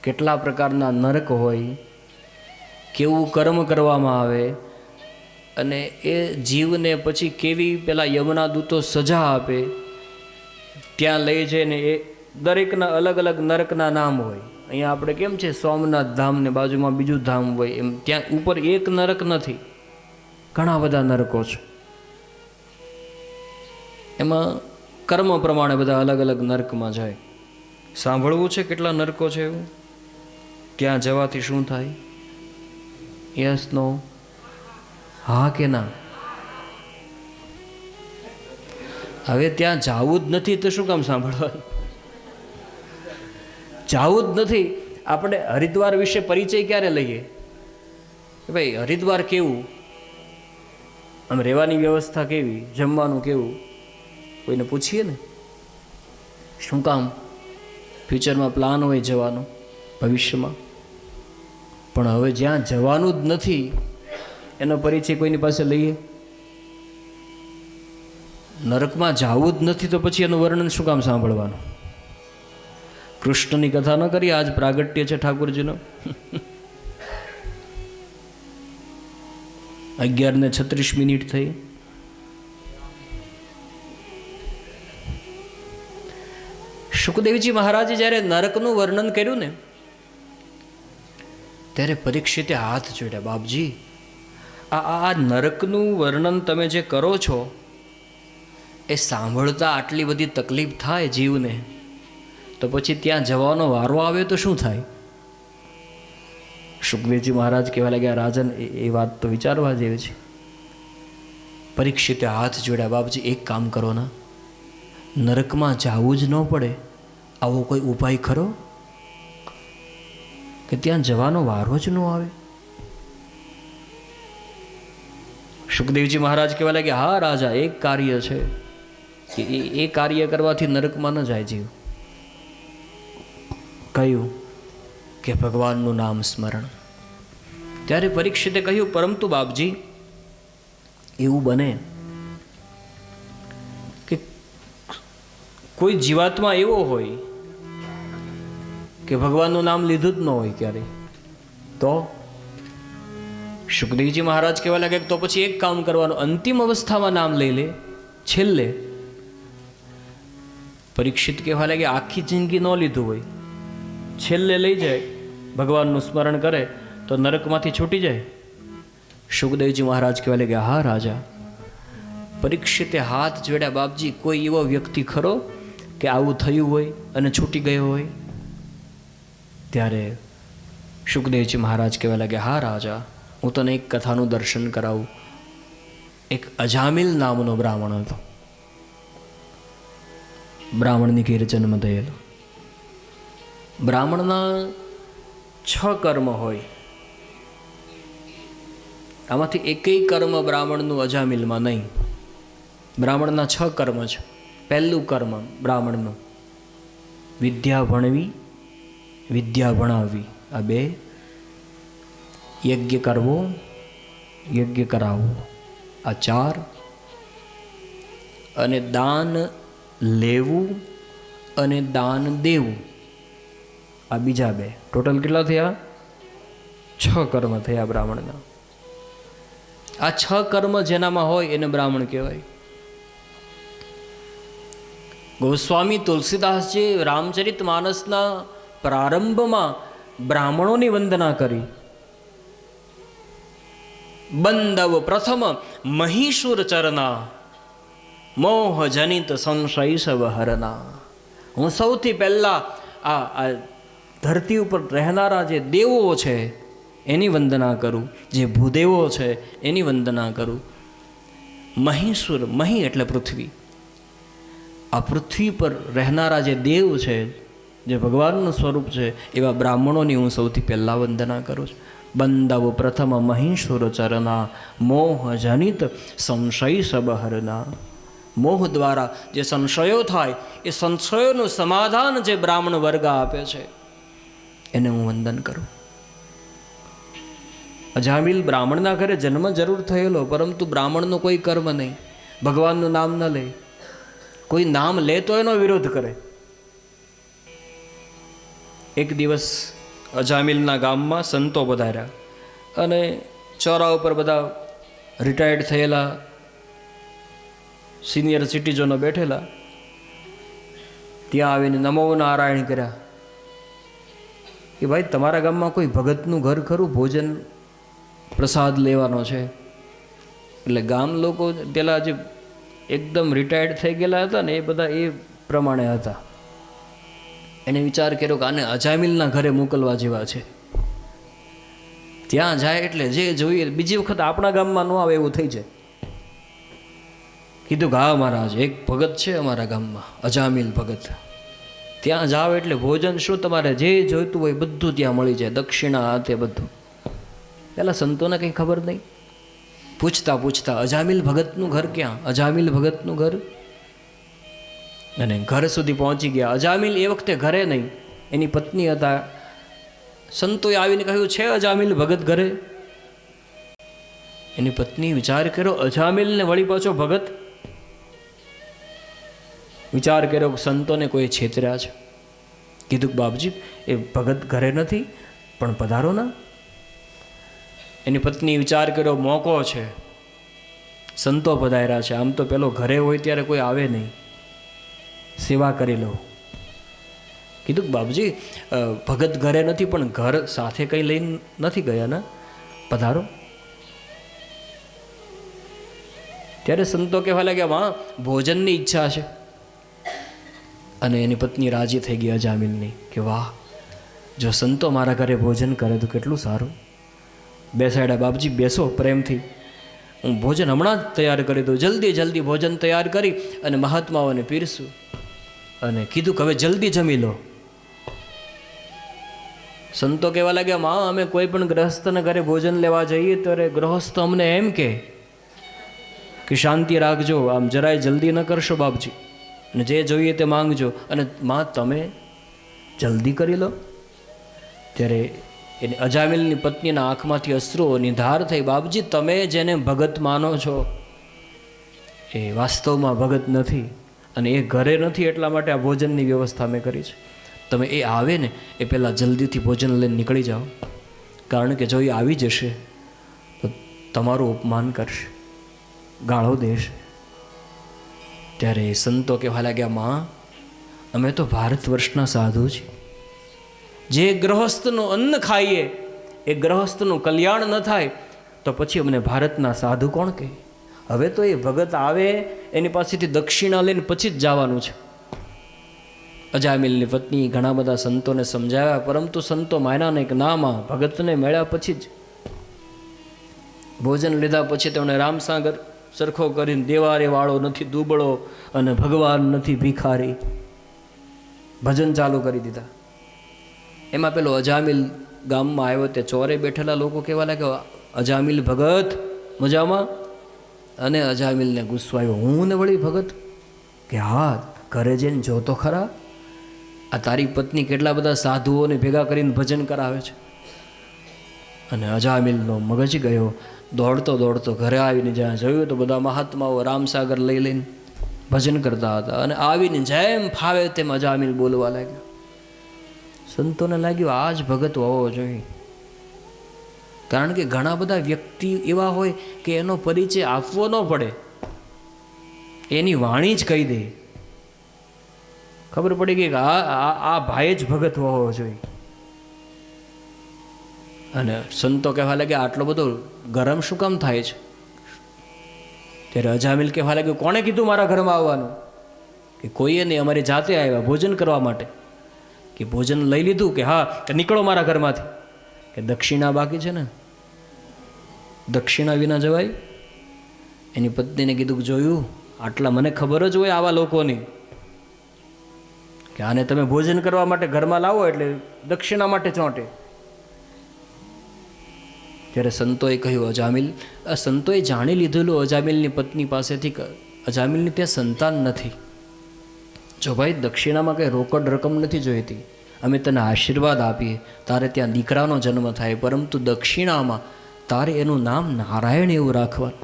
કેટલા પ્રકારના નરક હોય, કેવું કર્મ કરવામાં આવે, અને એ જીવને પછી કેવી પેલા યમના દૂતો સજા આપે, ત્યાં લઈ જઈને એ દરેકના અલગ અલગ નરકના નામ હોય. અહીંયા આપણે કેમ છે, સોમનાથ ધામ ને બાજુમાં બીજું ધામ હોય, એમ ત્યાં ઉપર એક નરક નથી, ઘણા બધા નરકો છે. એમાં કર્મ પ્રમાણે બધા અલગ અલગ નરકમાં જાય. સાંભળવું છે કેટલા નરકો છે એવું? ત્યાં જવાથી શું થાય? યસ, નો, હા કે ના? હવે ત્યાં જાવું જ નથી તો શું કામ સાંભળવાનું? જાવું જ નથી. આપણે હરિદ્વાર વિશે પરિચય ક્યારે લઈએ કે ભાઈ હરિદ્વાર કેવું, આમ રહેવાની વ્યવસ્થા કેવી, જમવાનું કેવું, કોઈને પૂછીએ ને? શું કામ? ફ્યુચરમાં પ્લાન હોય જવાનો, ભવિષ્યમાં. પણ હવે જ્યાં જવાનું જ નથી એનો પરિચય કોઈની પાસે લઈએ? નરકમાં જવું જ નથી તો પછી એનું વર્ણન શું કામ સાંભળવાનું? કૃષ્ણની કથા ન કરી, આજ પ્રાગટ્ય છે ઠાકોરજીનો. 11:36 થઈ. શુકદેવજી મહારાજે જ્યારે નરકનું વર્ણન કર્યું ને ત્યારે પરીક્ષિતે હાથ જોડ્યા, બાપજી આ નરકનું વર્ણન તમે જે કરો છો એ સાંભળતા આટલી બધી તકલીફ થાય જીવને, તો પછી ત્યાં જવાનો વારો આવે તો શું થાય? સુખદેવજી મહારાજ કહેવા લાગ્યા, રાજન એ વાત તો વિચારવા જેવી છે. પરીક્ષિતે હાથ જોડ્યા, બાપજી એક કામ કરો ને, નરકમાં જવું જ ન પડે આવો કોઈ ઉપાય ખરો કે ત્યાં જવાનો વારો જ ન આવે? સુખદેવજી મહારાજ કહેવા લાગ્યા, હા રાજા, એક કાર્ય છે કે એ કાર્ય કરવાથી નરકમાં ન જાય જીવ. કહ્યું કે ભગવાનનું નામ સ્મરણ. ત્યારે પરીક્ષિતે કહ્યું, પરંતુ બાપજી એવું બને કે કોઈ જીવાત્મા એવો હોય કે ભગવાનનું નામ લીધું જ ન હોય ક્યારે, તો સુખદેવજી મહારાજ કહેવા લાગે તો પછી એક કામ કરવાનું, અંતિમ અવસ્થામાં નામ લઈ લે, છેલ્લે. પરીક્ષિત કહેવા લાગે, આખી જિંદગી ન લીધું હોય, છેલ્લે લઈ જાય, ભગવાનનું સ્મરણ કરે તો નરકમાંથી છૂટી જાય. સુખદેવજી મહારાજ કહેવા લાગે, હા રાજા. પરીક્ષિતે હાથ જોડ્યા, બાપજી કોઈ એવો વ્યક્તિ ખરો કે આવું થયું હોય અને છૂટી ગયો હોય? ત્યારે સુખદેવજી મહારાજ કહેવા લાગે, હા રાજા, હું તને એક કથાનું દર્શન કરાવું. એક અજામિલ નામનો બ્રાહ્મણ હતો. બ્રાહ્મણની ઘેર જન્મ થયેલો. બ્રાહ્મણના 6 કર્મ હોય, આમાંથી એકેય કર્મ બ્રાહ્મણનું અજામિલમાં નહીં. બ્રાહ્મણના 6 કર્મ છે. પહેલું કર્મ બ્રાહ્મણનું વિદ્યા ભણવી, વિદ્યા ભણાવવી, આ 2. યજ્ઞ કરવો, યજ્ઞ કરાવવું, આ 4. અને દાન લેવું અને દાન દેવું, આ બીજા 2. ટોટલ કેટલા થયા? 6 કર્મ થયા બ્રાહ્મણના. આ 6 કર્મ જેનામાં હોય એને બ્રાહ્મણ કહેવાય. ગોસ્વામી તુલસીદાસજી રામચરિત માનસના પ્રારંભમાં બ્રાહ્મણોની વંદના કરી. બંદવ પ્રથમ મહીસુર ચરના, મોહ જનિત સંશય સવહરના. હું સૌથી પહેલા આ ધરતી ઉપર રહેનારા જે દેવો છે એની વંદના કરું, જે ભૂદેવો છે એની વંદના કરું. મહીસુર, મહી એટલે પૃથ્વી, આ પૃથ્વી પર રહેનારા જે દેવ છે, જે ભગવાનનું સ્વરૂપ છે, એવા બ્રાહ્મણોની હું સૌથી પહેલાં વંદના કરું છું. બંદવ પ્રથમ મહીસુર ચરના, મોહ જનિત સંશય સબહરના. મોહ દ્વારા જે સંશયો થાય એ સંશયોનું સમાધાન જે બ્રાહ્મણ વર્ગ આપે છે એને હું વંદન કરું. અજામિલ બ્રાહ્મણના ઘરે જન્મ જરૂર થયેલો, પરંતુ બ્રાહ્મણનું કોઈ કર્મ નહીં, ભગવાનનું નામ ન લે. કોઈ નામ લે તો એનો વિરોધ કરે. એક દિવસ અજામિલના ગામમાં સંતો પધાર્યા અને ચોરા ઉપર બધા રિટાયર્ડ થયેલા સિનિયર સિટીઝનો બેઠેલા. ત્યાં આવીને નમો નારાયણ કર્યા કે ભાઈ તમારા ગામમાં કોઈ ભગતનું ઘર ખરું, ભોજન પ્રસાદ લેવાનો છે? એટલે ગામ લોકો પેલા જે એકદમ રિટાયર્ડ થઈ ગયેલા હતા ને એ બધા એ પ્રમાણે હતા. એને વિચાર કર્યો કે આને અજામિલના ઘરે મોકલવા જેવા છે. ત્યાં જાય એટલે જે જોઈએ બીજી વખત આપણા ગામમાં ન આવે એવું થઈ જાય. કીધું કે હા મહારાજ, એક ભગત છે અમારા ગામમાં, અજામિલ ભગત. ત્યાં જાઓ એટલે ભોજન શું તમારે જે જોઈતું હોય બધું ત્યાં મળી જાય, દક્ષિણા હાથે બધું. પેલા સંતોને કંઈ ખબર નહીં. પૂછતા પૂછતા અજામિલ ભગતનું ઘર ક્યાં, અજામિલ ભગતનું ઘર, અને ઘર સુધી પહોંચી ગયા. અજામિલ એ વખતે ઘરે નહીં, એની પત્ની હતા. સંતોએ આવીને કહ્યું, છે અજામિલ ભગત ઘરે? એની પત્ની વિચાર કર્યો, અજામિલને વળી પાછો ભગત. વિચાર કર્યો કે સંતોને કોઈ છેતર્યા છે. કીધું કે બાપજી એ ભગત ઘરે નથી, પણ પધારો ના. એની પત્ની વિચાર કર્યો, મોકો છે, સંતો પધાર્યા છે, આમ તો પેલો ઘરે હોય ત્યારે કોઈ આવે નહીં, સેવા કરી લઉં. કીધું કે બાપજી ભગત ઘરે નથી પણ ઘર સાથે કંઈ લઈને નથી ગયા ને, પધારો. ત્યારે સંતો કહેવા લાગ્યા, માં ભોજનની ઈચ્છા છે. અને એની પત્ની રાજી થઈ ગઈ અજામિલની કે વાહ, જો સંતો મારા ઘરે ભોજન કરે તો કેટલું સારું. બેસાડ્યા, બાપજી બેસો પ્રેમથી, હું ભોજન હમણાં જ તૈયાર કરી દઉં. જલ્દી જલ્દી ભોજન તૈયાર કરી અને મહાત્માઓને પીરસું. અને કીધું કે હવે જલ્દી જમી લો. સંતો કહેવા લાગ્યા, માં અમે કોઈ પણ ગ્રહસ્થના ઘરે ભોજન લેવા જઈએ ત્યારે ગ્રહસ્થ અમને એમ કે શાંતિ રાખજો, આમ જરાય જલ્દી ન કરશો બાપજી, અને જે જોઈએ તે માંગજો, અને માં તમે જલ્દી કરી લો. ત્યારે એની અજામિલની પત્નીના આંખમાંથી અશ્રુઓની ધાર થઈ. બાપજી તમે જેને ભગત માનો છો એ વાસ્તવમાં ભગત નથી, અને એ ઘરે નથી, એટલા માટે આ ભોજનની વ્યવસ્થા મેં કરી છે. તમે એ આવે ને એ પહેલાં જલ્દીથી ભોજન લઈને નીકળી જાઓ, કારણ કે જો એ આવી જશે તો તમારું અપમાન કરશે, ગાળો દેશે. ત્યારે સંતો કહેવા લાગ્યા, માં અમે તો ભારત વર્ષના સાધુ છીએ, જે ગ્રહસ્થનું અન્ન ખાઈએ એ ગ્રહસ્થનું કલ્યાણ ન થાય તો પછી અમને ભારતના સાધુ કોણ કહે? હવે તો એ ભગત આવે એની પાસેથી દક્ષિણા લઈને પછી જ જવાનું છે. અજામિલની પત્ની ઘણા બધા સંતોને સમજાવ્યા, પરંતુ સંતો માન્યા નહીં કે ના માં, ભગતને મળ્યા પછી જ. ભોજન લીધા પછી તેમણે રામસાગર સરખો કરીને, દેવારે વાળો નથી દુબળો અને ભગવાન નથી ભિખારી, ભજન ચાલુ કરી દીધા. એમાં પેલો અજામિલ ગામમાં આવ્યો, તે ચોરે બેઠેલા લોકો કહેવા લાગ્યા, અજામિલ ભગત મજામાં? અને અજામિલને ગુસ્સો આવ્યો, હું ને વળી ભગત? કે હા, ઘરે જઈને જોતો ખરા, આ તારી પત્ની કેટલા બધા સાધુઓને ભેગા કરીને ભજન કરાવે છે. અને અજામિલનો મગજ ગયો. દોડતો દોડતો ઘરે આવીને જ્યાં જોયું તો બધા મહાત્માઓ રામસાગર લઈ લઈને ભજન કરતા હતા, અને આવીને જેમ ફાવે તેમ અજામિલ બોલવા લાગ્યો. સંતોને લાગ્યું આ જ ભગત હોવો જોઈએ, કારણ કે ઘણા બધા વ્યક્તિ એવા હોય કે એનો પરિચય આપવો ન પડે, એની વાણી જ કહી દે, ખબર પડી ગઈ કે આ ભાઈ જ ભગત હોવો જોઈએ. અને સંતો કહેવા લાગ્યા, આટલો બધો ગરમ શું કામ થાય છે? ત્યારે અજામિલ કહેવા લાગ્યું, કોણે કીધું મારા ઘરમાં આવવાનું? કે કોઈએ નહીં, અમારી જાતે આવ્યા ભોજન કરવા માટે. કે ભોજન લઈ લીધું? કે હા. કે નીકળો મારા ઘરમાંથી. કે દક્ષિણા બાકી છે ને, દક્ષિણા વિના જવાય? એની પત્નીને કીધું કે જોયું, આટલા મને ખબર જ હોય આવા લોકોની, કે આને તમે ભોજન કરવા માટે ઘરમાં લાવો એટલે દક્ષિણા માટે ચોંટે. ત્યારે સંતોએ કહ્યું, અજામિલ, સંતોએ જાણી લીધેલું અજામિલની પત્ની પાસેથી કે અજામિલની ત્યાં સંતાન નથી. જો ભાઈ દક્ષિણામાં કંઈ રોકડ રકમ નથી જોઈતી, અમે તને આશીર્વાદ આપીએ, તારે ત્યાં દીકરાનો જન્મ થાય, પરંતુ દક્ષિણામાં તારે એનું નામ નારાયણ એવું રાખવાનું.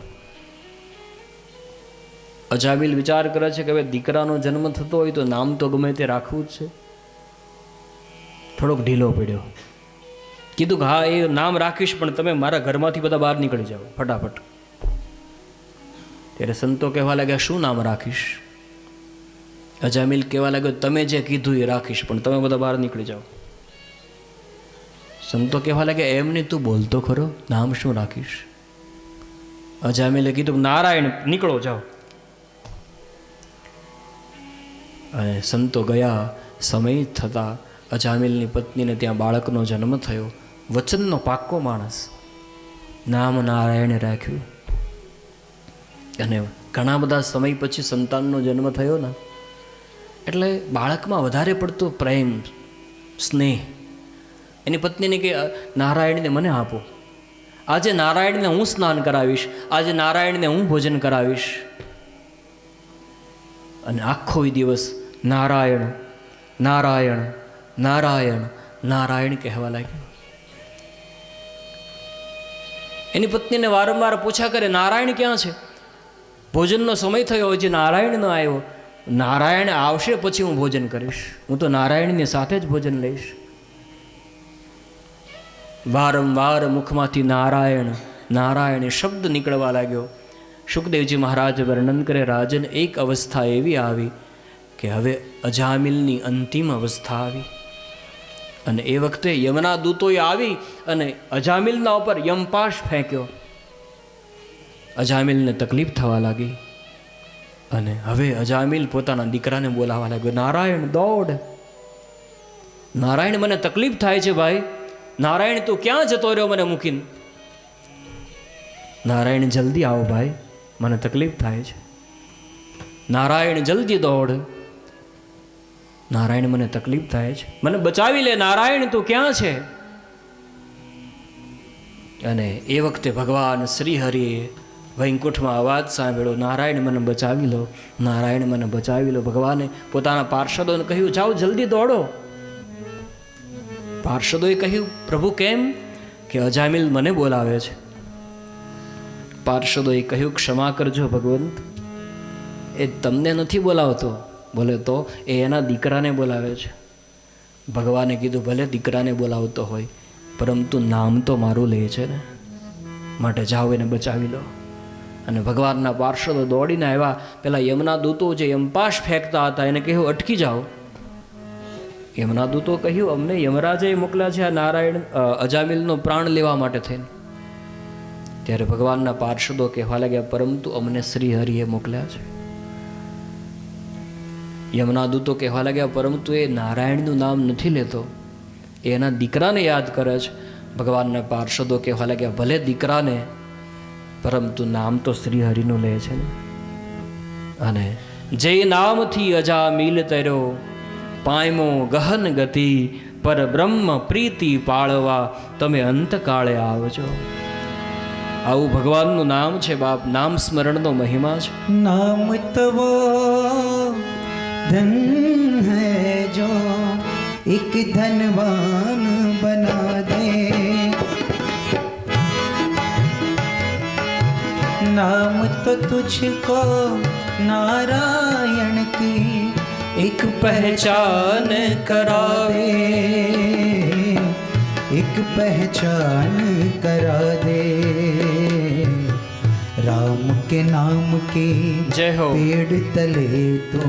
અજામિલ વિચાર કરે છે કે હવે દીકરાનો જન્મ થતો હોય તો નામ તો ગમે તે રાખવું જ છે. થોડોક ઢીલો પડ્યો. કીધું કે હા એ નામ રાખીશ, પણ તમે મારા ઘરમાંથી બધા બહાર નીકળી જાઓ ફટાફટ. ત્યારે સંતો કહેવા લાગ્યા, શું નામ રાખીશ? અજામિલ કહેવા લાગ્યો, તમે જે કીધું એ રાખીશ, પણ તમે બધા બહાર નીકળી જાઓ. સંતો કહેવા લાગ્યા, એમ નહીં, તું બોલતો ખરો, નામ શું રાખીશ? અજામિલે કીધું, નારાયણ, નીકળો જાઓ. અને સંતો ગયા. સમય થતાં અજામિલની પત્નીને ત્યાં બાળકનો જન્મ થયો. વચનનો પાક્કો માણસ, નામ નારાયણ રાખ્યું. અને ઘણા બધા સમય પછી સંતાનનો જન્મ થયો ને, એટલે બાળકમાં વધારે પડતો પ્રેમ, સ્નેહ. એની પત્નીને કે નારાયણને મને આપો, આજે નારાયણને હું સ્નાન કરાવીશ, આજે નારાયણને હું ભોજન કરાવીશ. અને આખો દિવસ નારાયણ નારાયણ નારાયણ નારાયણ કહેવા લાગ્યો. એની પત્નીને વારંવાર પૂછા કરે, નારાયણ ક્યાં છે? ભોજનનો સમય થયો, હજી નારાયણ ન આવ્યો. નારાયણ આવશે પછી હું ભોજન કરીશ, હું તો નારાયણની સાથે જ ભોજન લઈશ. વારંવાર મુખમાંથી નારાયણ નારાયણ શબ્દ નીકળવા લાગ્યો. શુકદેવજી મહારાજ વર્ણન કરે, રાજન એક અવસ્થા એવી આવી કે હવે અજામિલની અંતિમ અવસ્થા આવી. અને એ વખતે યમના દૂતોએ આવી અને અજામિલના ઉપર યમપાશ ફેંક્યો. અજામિલને તકલીફ થવા લાગી અને હવે અજામિલ પોતાના દીકરાને બોલાવવા લાગ્યો, નારાયણ દોડ, નારાયણ મને તકલીફ થાય છે ભાઈ, નારાયણ તું ક્યાં જતો રહ્યો મને મૂકીને? નારાયણ જલ્દી આવો ભાઈ, મને તકલીફ થાય છે. નારાયણ જલ્દી દોડ, નારાયણ મને તકલીફ થાય છે, મને બચાવી લે, નારાયણ તું ક્યાં છે? અને એ વખતે ભગવાન શ્રી હરિએ વૈકુંઠમાં અવાજ સાંભળ્યો, નારાયણ મને બચાવી લો, નારાયણ મને બચાવી લો. ભગવાને પોતાના પાર્ષદોને કહ્યું, જાઓ જલ્દી દોડો. પાર્ષદોએ કહ્યું, પ્રભુ કેમ? કે અજામિલ મને બોલાવે છે. પાર્ષદોએ કહ્યું, ક્ષમા કરજો ભગવંત, એ તમને નથી બોલાવતો. બોલે તો એ એના દીકરાને બોલાવે છે. ભગવાને કીધું, ભલે દીકરાને બોલાવતો હોય પરંતુ નામ તો મારું લે છે ને, માટે જાઓ એને બચાવી લો. અને ભગવાનના પાર્ષદો દોડીને આવ્યા. પેલા યમના દૂતો જે યમપાશ ફેંકતા હતા એને કહ્યું, અટકી જાઓ. યમના દૂતો કહ્યું, અમને યમરાજે મોકલ્યા છે આ નારાયણ અજામિલનો પ્રાણ લેવા માટે થઈને. ત્યારે ભગવાનના પાર્ષદો કહેવા લાગ્યા, પરંતુ અમને શ્રી હરિએ મોકલ્યા છે. યમના દૂતો કહેવા લાગ્યા, પરંતુ એ નારાયણનું નામ નથી લેતો, એ એના દીકરાને યાદ કરે છે. ભગવાનના પાર્ષદો કહેવા લાગ્યા, ભલે દીકરાને, પરંતુ નામ તો શ્રી હરિનું લે છે ને. અને જે નામથી અજામિલ તર્યો, પાયમો ગહન ગતિ, પર બ્રહ્મ પ્રીતિ પાળવા તમે અંતકાળે આવજો. આવું ભગવાનનું નામ છે બાપ, નામ સ્મરણનો મહિમા છે. नाम तवो धन है जो एक धनवान बना दे, नाम तो तुझको नारायण की एक पहचान करा दे, एक पहचान करा दे. राम के नाम के जय हो. पेड़ तले तो,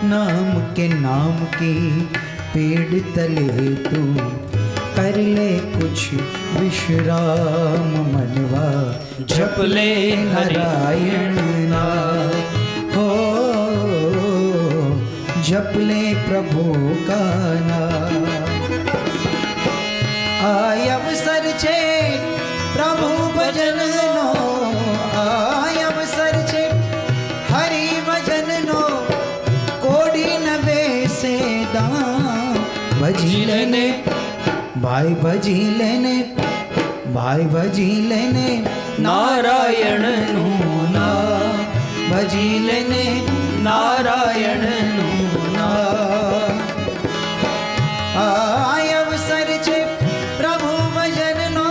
नाम के नाम के पेड़ तले तो कर ले कुछ विश्राम मनवा, जप ले नारायण नाम हो, जप ले प्रभु का नाम. आय अवसर छे प्रभु भजन नो, आय अवसर छे हरि भजन नो, कोडी न बेसे दाम. भजी लेने भाई, भजी लेने भाई, भजी लेने नारायण नु नाम, भजी लेने नारायण नु नाम. आय अवसर छे प्रभु भजन नो,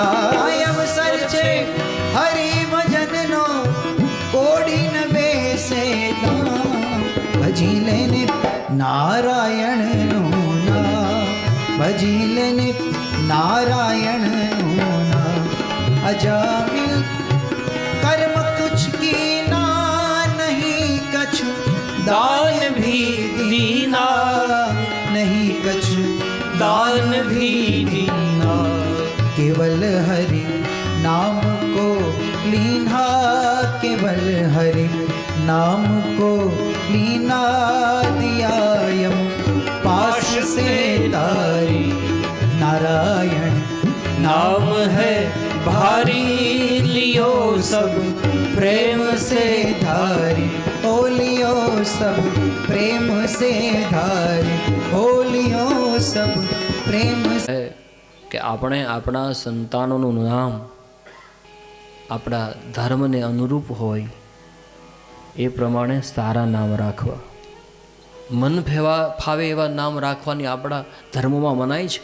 आय अवसर छे हरि भजन नो, कोडी न बेसे दाम. भजी लेने नारायण नु नाम, भजी लेने नारायण नु नाम. अजामिल कर्म कुछ की ना, नहीं कछु दान भी दीना, नहीं कछु दान भी दीना. केवल हरि नाम को लीना, केवल हरि नाम को लीना. दिया यम पाश से तारी, नारायण नाम है भारी, लियो सब प्रेम से धारी, ओ लियो सब प्रेम से धारी, ओ लियो सब प्रेम से. કે આપણે આપણા સંતાનોનું નામ આપણા ધર્મને અનુરૂપ હોય એ પ્રમાણે સારા નામ રાખવા, મન ફાવે એવા નામ રાખવાની આપણા ધર્મમાં મનાય છે.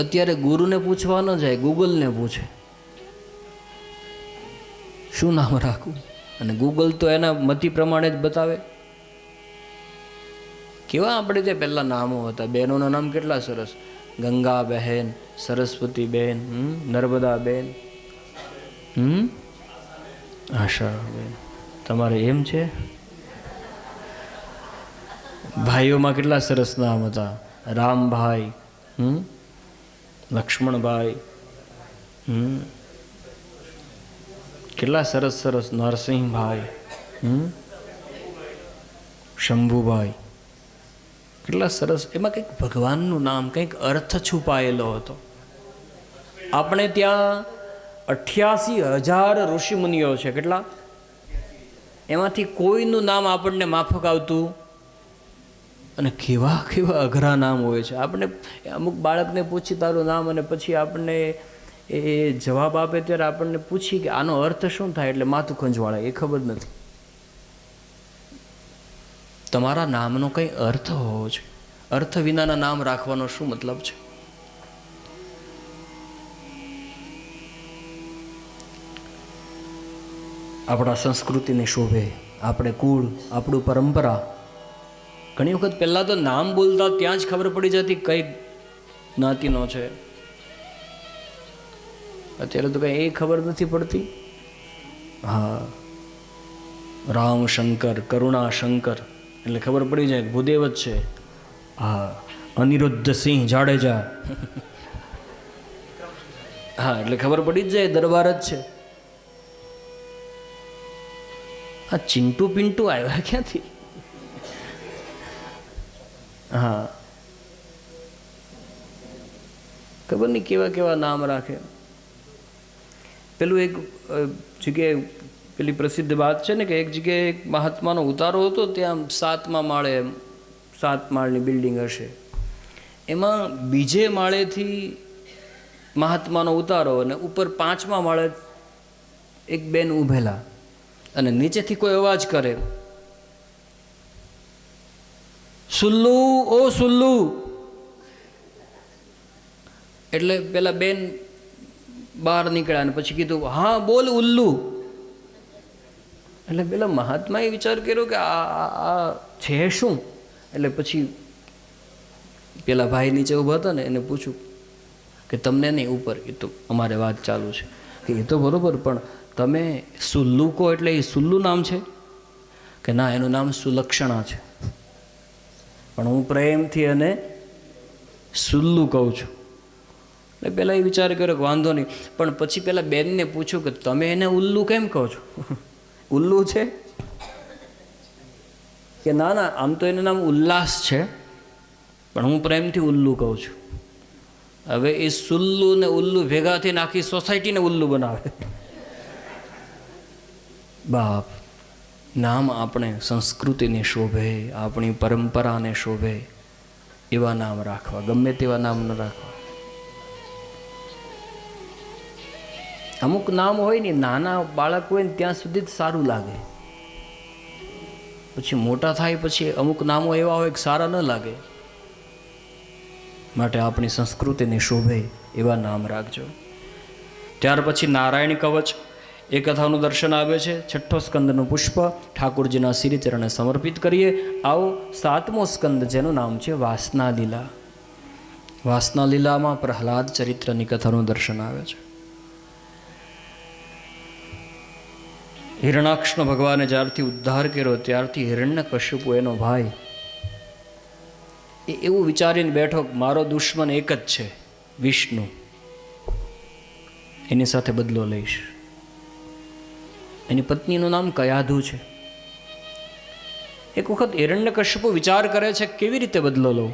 અત્યારે ગુરુને પૂછવા ન જાય, ગૂગલને પૂછે શું નામ રાખવું, અને ગૂગલ તો એના મતિ પ્રમાણે જ બતાવે. કેવા આપણે જે પહેલાં નામો હતા, બહેનોના નામ કેટલા સરસ, ગંગા બહેન, સરસ્વતી બહેન, નર્મદા બહેન, આશા તમારે એમ છે? ભાઈઓમાં કેટલા સરસ નામ હતા. રામભાઈ, લક્ષ્મણભાઈ, કેટલા સરસ સરસ. નરસિંહભાઈ, શંભુભાઈ, કેટલા સરસ. એમાં કંઈક ભગવાનનું નામ, કંઈક અર્થ છુપાયેલો હતો. આપણે ત્યાં 88,000 ઋષિમુનિઓ છે. કેટલા? એમાંથી કોઈનું નામ આપણને માફક આવતું, અને કેવા કેવા અઘરા નામ હોય છે. આપણે અમુક બાળકને પૂછી તારું નામ, અને પછી આપણને એ જવાબ આપે ત્યારે આપણને પૂછી કે આનો અર્થ શું થાય, એટલે માથું ખંજવાળે. એ ખબર નથી. તમારા નામનો કંઈ અર્થ હોવો જોઈએ. અર્થ વિનાના નામ રાખવાનો શું મતલબ છે? આપણા સંસ્કૃતિને શોભે, આપણે કુળ, આપણું પરંપરા. ઘણી વખત પહેલાં તો નામ બોલતા ત્યાં જ ખબર પડી જતી કઈ જ્ઞાતિનો છે. અત્યારે તો કંઈ એ ખબર નથી પડતી. હા, રામ શંકર, કરુણા શંકર એટલે ખબર પડી જાય ભૂદેવ જ છે. હા, અનિરુદ્ધસિંહ જાડેજા, હા એટલે ખબર પડી જ જાય દરબાર જ છે. આ ચિંટુ પિન્ટુ આવ્યા ક્યાંથી? હા, ખબર નહીં કેવા કેવા નામ રાખે. પેલું એક જગ્યાએ પેલી પ્રસિદ્ધ વાત છે ને કે એક જગ્યાએ એક મહાત્માનો ઉતારો હતો. ત્યાં 7મા માળે, 7 માળની બિલ્ડિંગ હશે. એમાં બીજે માળેથી મહાત્માનો ઉતારો, અને ઉપર 5મા માળે એક બેન ઊભેલા, અને નીચેથી કોઈ અવાજ કરે, સુલ્લુ, ઓ સુલ્લુ. એટલે પેલા બેન બહાર નીકળ્યા, અને પછી કીધું, હા બોલ ઉલ્લુ. એટલે પેલા મહાત્માએ વિચાર કર્યો કે આ છે શું. એટલે પછી પેલા ભાઈ નીચે ઊભા હતા ને એને પૂછ્યું કે તમને નહીં ઉપર, એ તો અમારે વાત ચાલુ છે. કે એ તો બરોબર, પણ તમે સુલ્લુ કહો એટલે એ સુલ્લુ નામ છે? કે ના, એનું નામ સુલક્ષણા છે, પણ હું પ્રેમથી એને સુલ્લુ કહું છું. એટલે પહેલાં એ વિચાર કર્યો કે વાંધો નહીં, પણ પછી પેલા બેનને પૂછ્યું કે તમે એને ઉલ્લુ કેમ કહો છો? ઉલ્લુ છે? કે ના ના, આમ તો એનું નામ ઉલ્લાસ છે, પણ હું પ્રેમથી ઉલ્લુ કહું છું. હવે એ સુલ્લુ ને ઉલ્લુ ભેગા થઈને આખી સોસાયટીને ઉલ્લુ બનાવે. બાપ, નામ આપણે સંસ્કૃતિને શોભે, આપણી પરંપરાને શોભે એવા નામ રાખવા, ગમે તેવા નામ ન રાખવા. અમુક નામ હોય ને, નાના બાળક હોય ને ત્યાં સુધી જ સારું લાગે, પછી મોટા થાય પછી અમુક નામો એવા હોય કે સારા ન લાગે. માટે આપણી સંસ્કૃતિને શોભે એવા નામ રાખજો. ત્યાર પછી નારાયણ કવચ એ કથાનું દર્શન આવે છે. 6ઠ્ઠો સ્કંદનું પુષ્પ ઠાકોરજીના શ્રીચરણે સમર્પિત કરીએ. આવો 7મો સ્કંદ, જેનું નામ છે વાસના લીલા. વાસના લીલામાં પ્રહલાદ ચરિત્રની કથાનું દર્શન આવે છે. હિરણાક્ષનો ભગવાને જ્યારથી ઉદ્ધાર કર્યો ત્યારથી હિરણ્યકશ્યપુ એનો ભાઈ એ એવું વિચારીને બેઠો કે મારો દુશ્મન એક જ છે, વિષ્ણુ, એની સાથે બદલો લઈશ. એની પત્નીનું નામ કયાધુ છે. એક વખત હિરણ્યકશ્યપુ વિચાર કરે છે કેવી રીતે બદલો લઉં.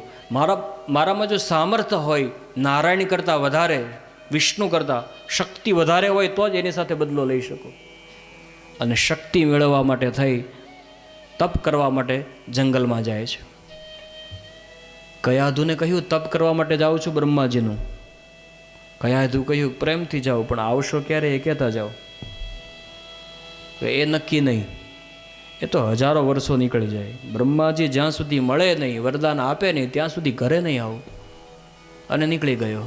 મારામાં જો સામર્થ્ય હોય નારાયણ કરતાં વધારે, વિષ્ણુ કરતાં શક્તિ વધારે હોય તો જ એની સાથે બદલો લઈ શકું. અને શક્તિ મેળવવા માટે થઈ તપ કરવા માટે જંગલમાં જાય છે. કયાધુને કહ્યું તપ કરવા માટે જાઉં છું બ્રહ્માજીનું. કયાધુ કહ્યું પ્રેમથી જાઓ, પણ આવશો ક્યારે એ કહેતા જાઓ. એ નક્કી નહીં, એ તો હજારો વર્ષો નીકળી જાય. બ્રહ્માજી જ્યાં સુધી મળે નહીં, વરદાન આપે નહીં, ત્યાં સુધી ઘરે નહીં આવું. અને નીકળી ગયો.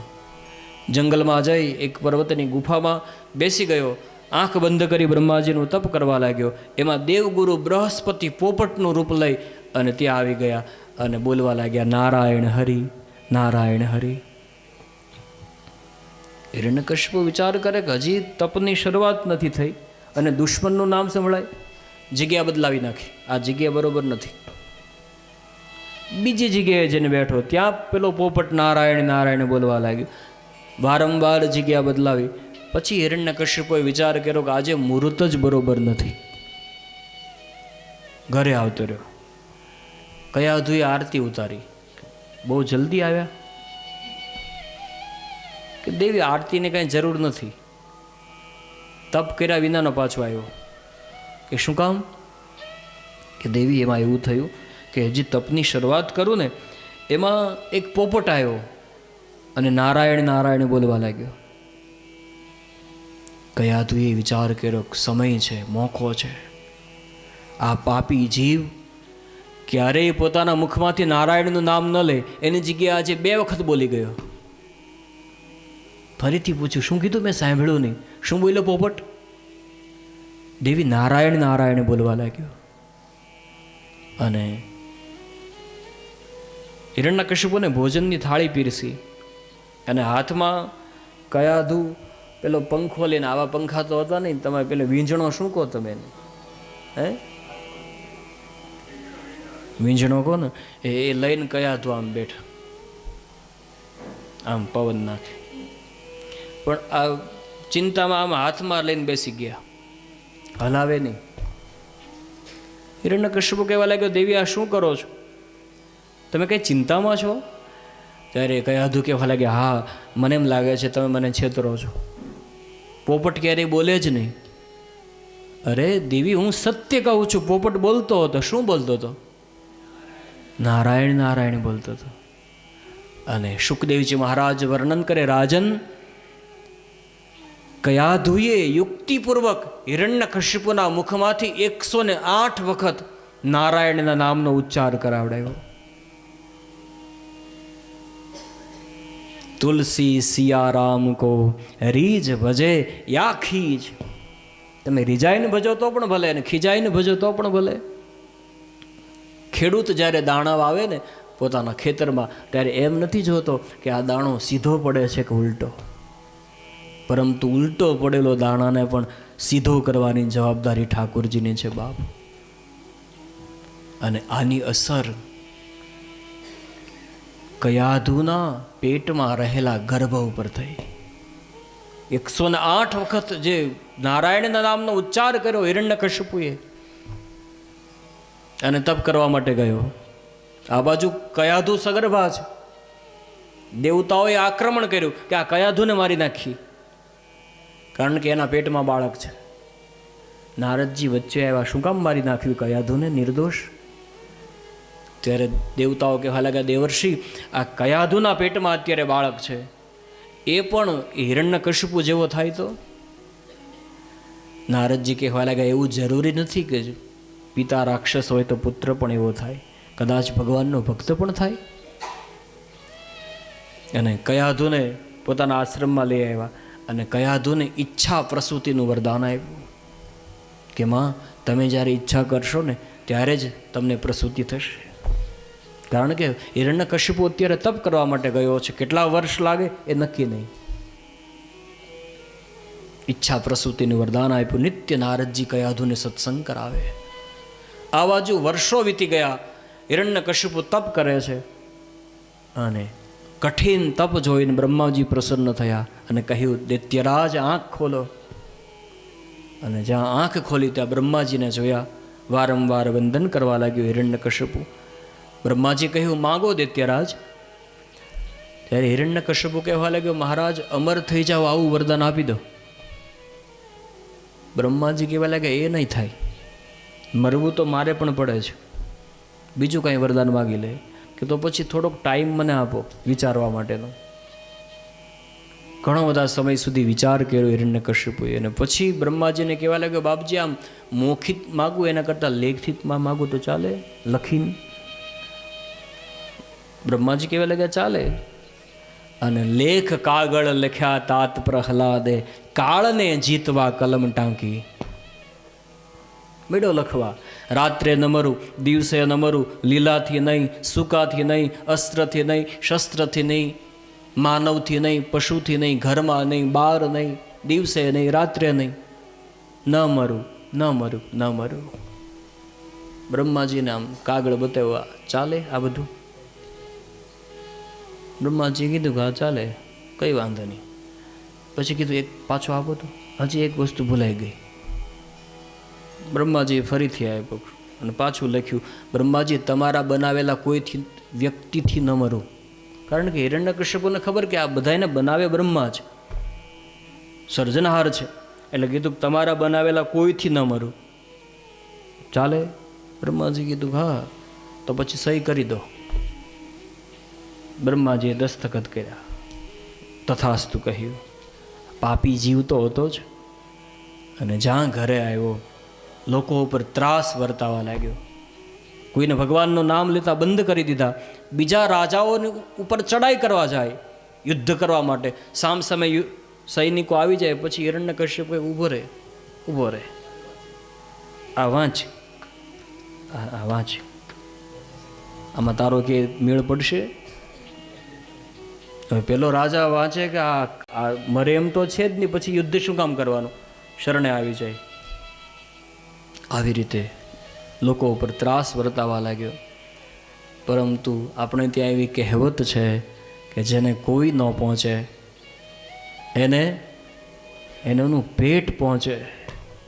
જંગલમાં જઈ એક પર્વતની ગુફામાં બેસી ગયો. આંખ બંધ કરી બ્રહ્માજીનું તપ કરવા લાગ્યો. એમાં દેવગુરુ બૃહસ્પતિ પોપટનું રૂપ લઈ અને ત્યાં આવી ગયા અને બોલવા લાગ્યા, નારાયણ હરિ, નારાયણ હરિ. હિરણ્યકશ્યપુ વિચાર કરે કે હજી તપની શરૂઆત નથી થઈ, અને દુશ્મનનું નામ સંભળાય, જગ્યા બદલાવી નાખી. આ જગ્યા બરોબર નથી. બીજી જગ્યાએ જઈને બેઠો, ત્યાં પેલો પોપટ નારાયણ નારાયણ બોલવા લાગ્યો. વારંવાર જગ્યા બદલાવી. પછી હિરણ્યકશ્યપોએ વિચાર કર્યો કે આજે મુહૂર્ત જ બરોબર નથી. ઘરે આવતો રહ્યો. કયાધુએ આરતી ઉતારી. બહુ જલ્દી આવ્યા કે દેવી આરતીની કાંઈ જરૂર નથી. તપ કર્યા વિનાનો પાછો આવ્યો. કે શું કામ? કે દેવી એમાં એવું થયું કે હજી તપની શરૂઆત કરું ને એમાં એક પોપટ આવ્યો અને નારાયણ નારાયણ બોલવા લાગ્યો. કયાધુએ વિચાર કર્યો સમય છે, મોકો છે. આ પાપી જીવ ક્યારેય પોતાના મુખમાંથી નારાયણનું નામ ન લે, એની જગ્યાએ આજે 2 વખત બોલી ગયો. ફરીથી પૂછ્યું, શું કીધું? મેં સાંભળ્યું નહીં. શું બોલ્યો પોપટ? દેવી નારાયણ નારાયણ બોલવા લાગ્યો. અને હિરણ્યકશ્યપુને ભોજનની થાળી પીરસી અને હાથમાં કયાધુ પેલો પંખો લઈને, આવા પંખા તો હતા નહીં, તમે પેલો વીંજણો શું કહો તમે એને? હે, વીંજણો કહો ને, એ લઈને કયાધુ આમ બેઠા, આમ પવન નાખે. પણ આ ચિંતામાં આમ હાથમાં લઈને બેસી ગયા, હલાવે નહીં. હિરણ્યકશ્યપુ કહેવા લાગ્યો, દેવી આ શું કરો છો? તમે કઈ ચિંતામાં છો? ત્યારે કયાધુ કહેવા લાગ્યા, હા મને એમ લાગે છે તમે મને છેતરો છો. પોપટ ક્યારેય બોલે જ નહીં. અરે દેવી, હું સત્ય કહું છું. પોપટ બોલતો હતો. શું બોલતો હતો? નારાયણ નારાયણ બોલતો હતો. અને શુકદેવજી મહારાજ વર્ણન કરે, રાજન, કયાધુએ યુક્તિપૂર્વક હિરણ્યકશ્યપુના મુખમાંથી 108 વખત નારાયણના નામનો ઉચ્ચાર કરાવડાવ્યો. તુલસી સિયારામ કો રીજ ભજે યા ખીજ. તમે રીજાઈને ભજો તો પણ ભલે, અને ખીજાઈને ભજો તો પણ ભલે. ખેડૂત જ્યારે દાણા વાવે ને પોતાના ખેતરમાં, ત્યારે એમ નથી જોતો કે આ દાણો સીધો પડે છે કે ઉલટો, પરંતુ ઉલટો પડેલો દાણાને પણ સીધો કરવાની જવાબદારી ઠાકોરજીની છે બાપ. અને આની અસર કયાધુના પેટમાં રહેલા ગર્ભ ઉપર થઈ. 108 વખત જે નારાયણના નામનો ઉચ્ચાર કર્યો હિરણ્યકશ્યપુએ, અને તપ કરવા માટે ગયો. આ બાજુ કયાધુ સગર્ભા છે. દેવતાઓએ આક્રમણ કર્યું કે આ કયાધુને મારી નાખી, કારણ કે એના પેટમાં બાળક છે. નારદજી વચ્ચે આવ્યા, શું કામ મારી નાખ્યું કયાધુને, નિર્દોષ? ત્યારે દેવતાઓ કહેવા લાગ્યા, દેવર્ષિ, આ કયાધુના પેટમાં અત્યારે બાળક છે, એ પણ હિરણ્યકશ્યપુ જેવો થાય તો? નારદજી કહેવા લાગ્યા, એવું જરૂરી નથી કે પિતા રાક્ષસ હોય તો પુત્ર પણ એવો થાય, કદાચ ભગવાનનો ભક્ત પણ થાય. અને કયાધુને પોતાના આશ્રમમાં લઈ આવ્યા અને કયાધુને ઈચ્છા પ્રસૂતિનું વરદાન આપ્યું કે માં, તમે જ્યારે ઈચ્છા કરશો ને ત્યારે જ તમને પ્રસૂતિ થશે. કારણ કે હિરણ્યકશ્યપુ અત્યારે તપ કરવા માટે ગયો છે, કેટલા વર્ષ લાગે એ નક્કી નહીં. ઈચ્છા પ્રસૂતિનું વરદાન આપ્યું. નિત્ય નારદજી કયાધુને સત્સંગ કરાવે. આ બાજુ વર્ષો વીતી ગયા, હિરણ્યકશ્યપુ તપ કરે છે, અને કઠિન તપ જોઈને બ્રહ્માજી પ્રસન્ન થયા અને કહ્યું, દૈત્યરાજ આંખ ખોલો. અને જ્યાં આંખ ખોલી ત્યાં બ્રહ્માજીને જોયા. વારંવાર વંદન કરવા લાગ્યો હિરણ્યકશ્યપુ. બ્રહ્માજી કહ્યું, માગો દૈત્યરાજ. ત્યારે હિરણ્યકશ્યપુ કહેવા લાગ્યો, મહારાજ અમર થઈ જાઓ, આવું વરદાન આપી દો. બ્રહ્માજી કહેવા લાગ્યા, એ નહીં થાય, મરવું તો મારે પણ પડે છે, બીજું કાંઈ વરદાન માગી લે. કે તો પછી થોડોક ટાઈમ મને આપો વિચારવા માટેનો. ઘણો બધા સમય સુધી વિચાર કર્યો હિરણ્યકશ્યપુએ, અને પછી બ્રહ્માજીને કહેવા લાગ્યો, બાપજી, આમ મૌખિક માગું એના કરતાં લેખિતમાં માગું તો ચાલે, લખીને? બ્રહ્માજી કહેવા લાગ્યા, ચાલે. અને લેખ કાગળ લખ્યા તાત પ્રહલાદે, કાળને જીતવા કલમ ટાંકી. મેળો લખવા, રાત્રે ન મરું, દિવસે ન મરું, લીલાથી નહીં, સૂકાથી નહીં, અસ્ત્રથી નહીં, શસ્ત્રથી નહીં, માનવથી નહીં, પશુથી નહીં, ઘરમાં નહીં, બહાર નહીં, દિવસે નહીં, રાત્રે નહીં. ન મરું, ન મરું, ન મરું. બ્રહ્માજીને આમ કાગળ બતાવ્યા, ચાલે આ બધું? બ્રહ્માજીએ કીધું કે હા ચાલે, કંઈ વાંધો નહીં. પછી કીધું એક પાછો આપો તો, હજી એક વસ્તુ ભૂલાઈ ગઈ. બ્રહ્માજીએ ફરીથી આપ્યો અને પાછું લખ્યું, બ્રહ્માજી તમારા બનાવેલા કોઈથી વ્યક્તિથી ન મરું. કારણ કે હિરણ્યકશ્યપુને ખબર કે આ બધાને બનાવે બ્રહ્મા જ, સર્જનહાર છે. એટલે કીધું તમારા બનાવેલા કોઈથી ન મરું. ચાલે? બ્રહ્માજી કીધું હા, તો પછી સહી કરી દો. બ્રહ્માજીએ દસ્તખત કર્યા, તથાસ્તુ કહ્યું. પાપી જીવતો હતો જ, અને જ્યાં ઘરે આવ્યો લોકો ઉપર ત્રાસ વર્તાવા લાગ્યો. કોઈને ભગવાનનું નામ લેતા બંધ કરી દીધા. બીજા રાજાઓની ઉપર ચડાઈ કરવા જાય, યુદ્ધ કરવા માટે, સામસામે સૈનિકો આવી જાય, પછી હિરણ્યકશ્યપ ઊભો રહે, ઊભો રહે. આ વાંચ, આ વાંચ, આમાં તારો કે મેળ પડશે? હવે પેલો રાજા વાંચે કે આ મરે એમ તો છે જ નહીં, પછી યુદ્ધ શું કામ કરવાનું, શરણે આવી જાય. આવી રીતે લોકો ઉપર ત્રાસ વર્તાવા લાગ્યો. પરંતુ આપણે ત્યાં એવી કહેવત છે કે જેને કોઈ ન પહોંચે એને એનું પેટ પહોંચે.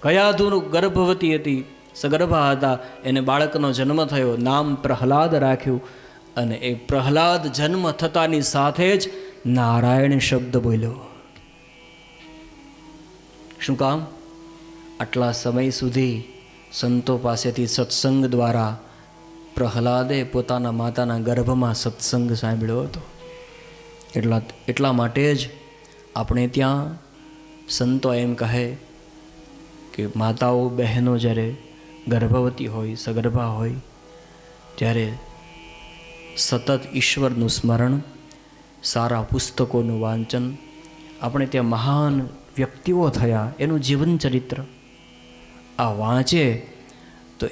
કયાધું ગર્ભવતી હતી, સગર્ભા હતા, એને બાળકનો જન્મ થયો, નામ પ્રહલાદ રાખ્યું. અને એ પ્રહલાદ જન્મ થતાની સાથે જ નારાયણ શબ્દ બોલ્યો. શું કામ? આટલા સમય સુધી સંતો પાસેથી સત્સંગ દ્વારા પ્રહલાદે પોતાના માતાના ગર્ભમાં સત્સંગ સાંભળ્યો હતો. એટલા માટે જ આપણે ત્યાં સંતો એમ કહે કે માતાઓ બહેનો જ્યારે ગર્ભવતી હોય, સગર્ભા હોય, ત્યારે સતત ઈશ્વરનું સ્મરણ, સારા પુસ્તકોનું વાંચન, આપણે ત્યાં મહાન વ્યક્તિઓ થયા એનું જીવન ચરિત્ર આ વાંચે તો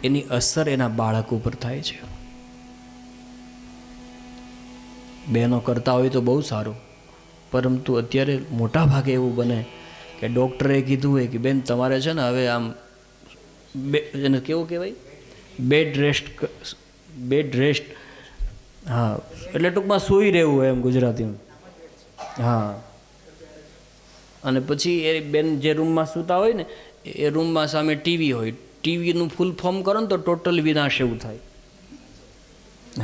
એની અસર એના બાળક ઉપર થાય છે. બહેનો કરતા હોય તો બહુ સારું, પરંતુ અત્યારે મોટા ભાગે એવું બને કે ડૉક્ટરે કીધું હોય કે બેન તમારે છે ને હવે આમ એને કેવું કહેવાય, બેડ રેસ્ટ. હા, એટલે ટૂંકમાં સૂઈ રહેવું હોય એમ ગુજરાતીમાં. હા, અને પછી એ બેન જે રૂમમાં સૂતા હોય ને એ રૂમમાં સામે ટીવી હોય, ટીવીનું ફૂલ ફોર્મ કરો ને તો ટોટલ વિનાશ એવું થાય.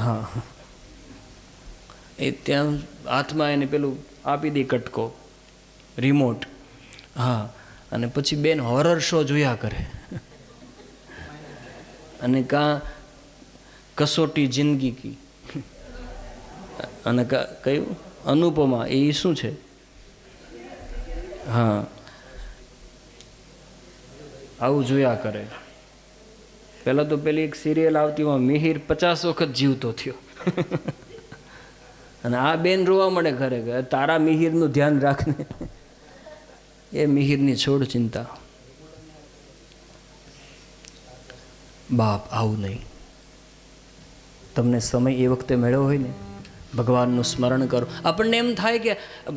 હા, એ ત્યાં હાથમાં એને પેલું આપી દે કટકો, રિમોટ. હા, અને પછી બેન હોરર શો જોયા કરે. અને કાં કસોટી જિંદગી કી, અને કયું અનુપમા, એ શું છે? હા, આવું જોયા કરે. પહેલાં તો પેલી એક સિરિયલ આવતીમાં મિહિર 50 વખત જીવતો થયો. અને આ બેન રોવા મળે ઘરે ઘરે, તારા મિહિરનું ધ્યાન રાખને, એ મિહિરની છોડ ચિંતા. બાપ આવું નહીં. તમને સમય એ વખતે મેળવ્યો હોય ને, ભગવાનનું સ્મરણ કરો. આપણને એમ થાય કે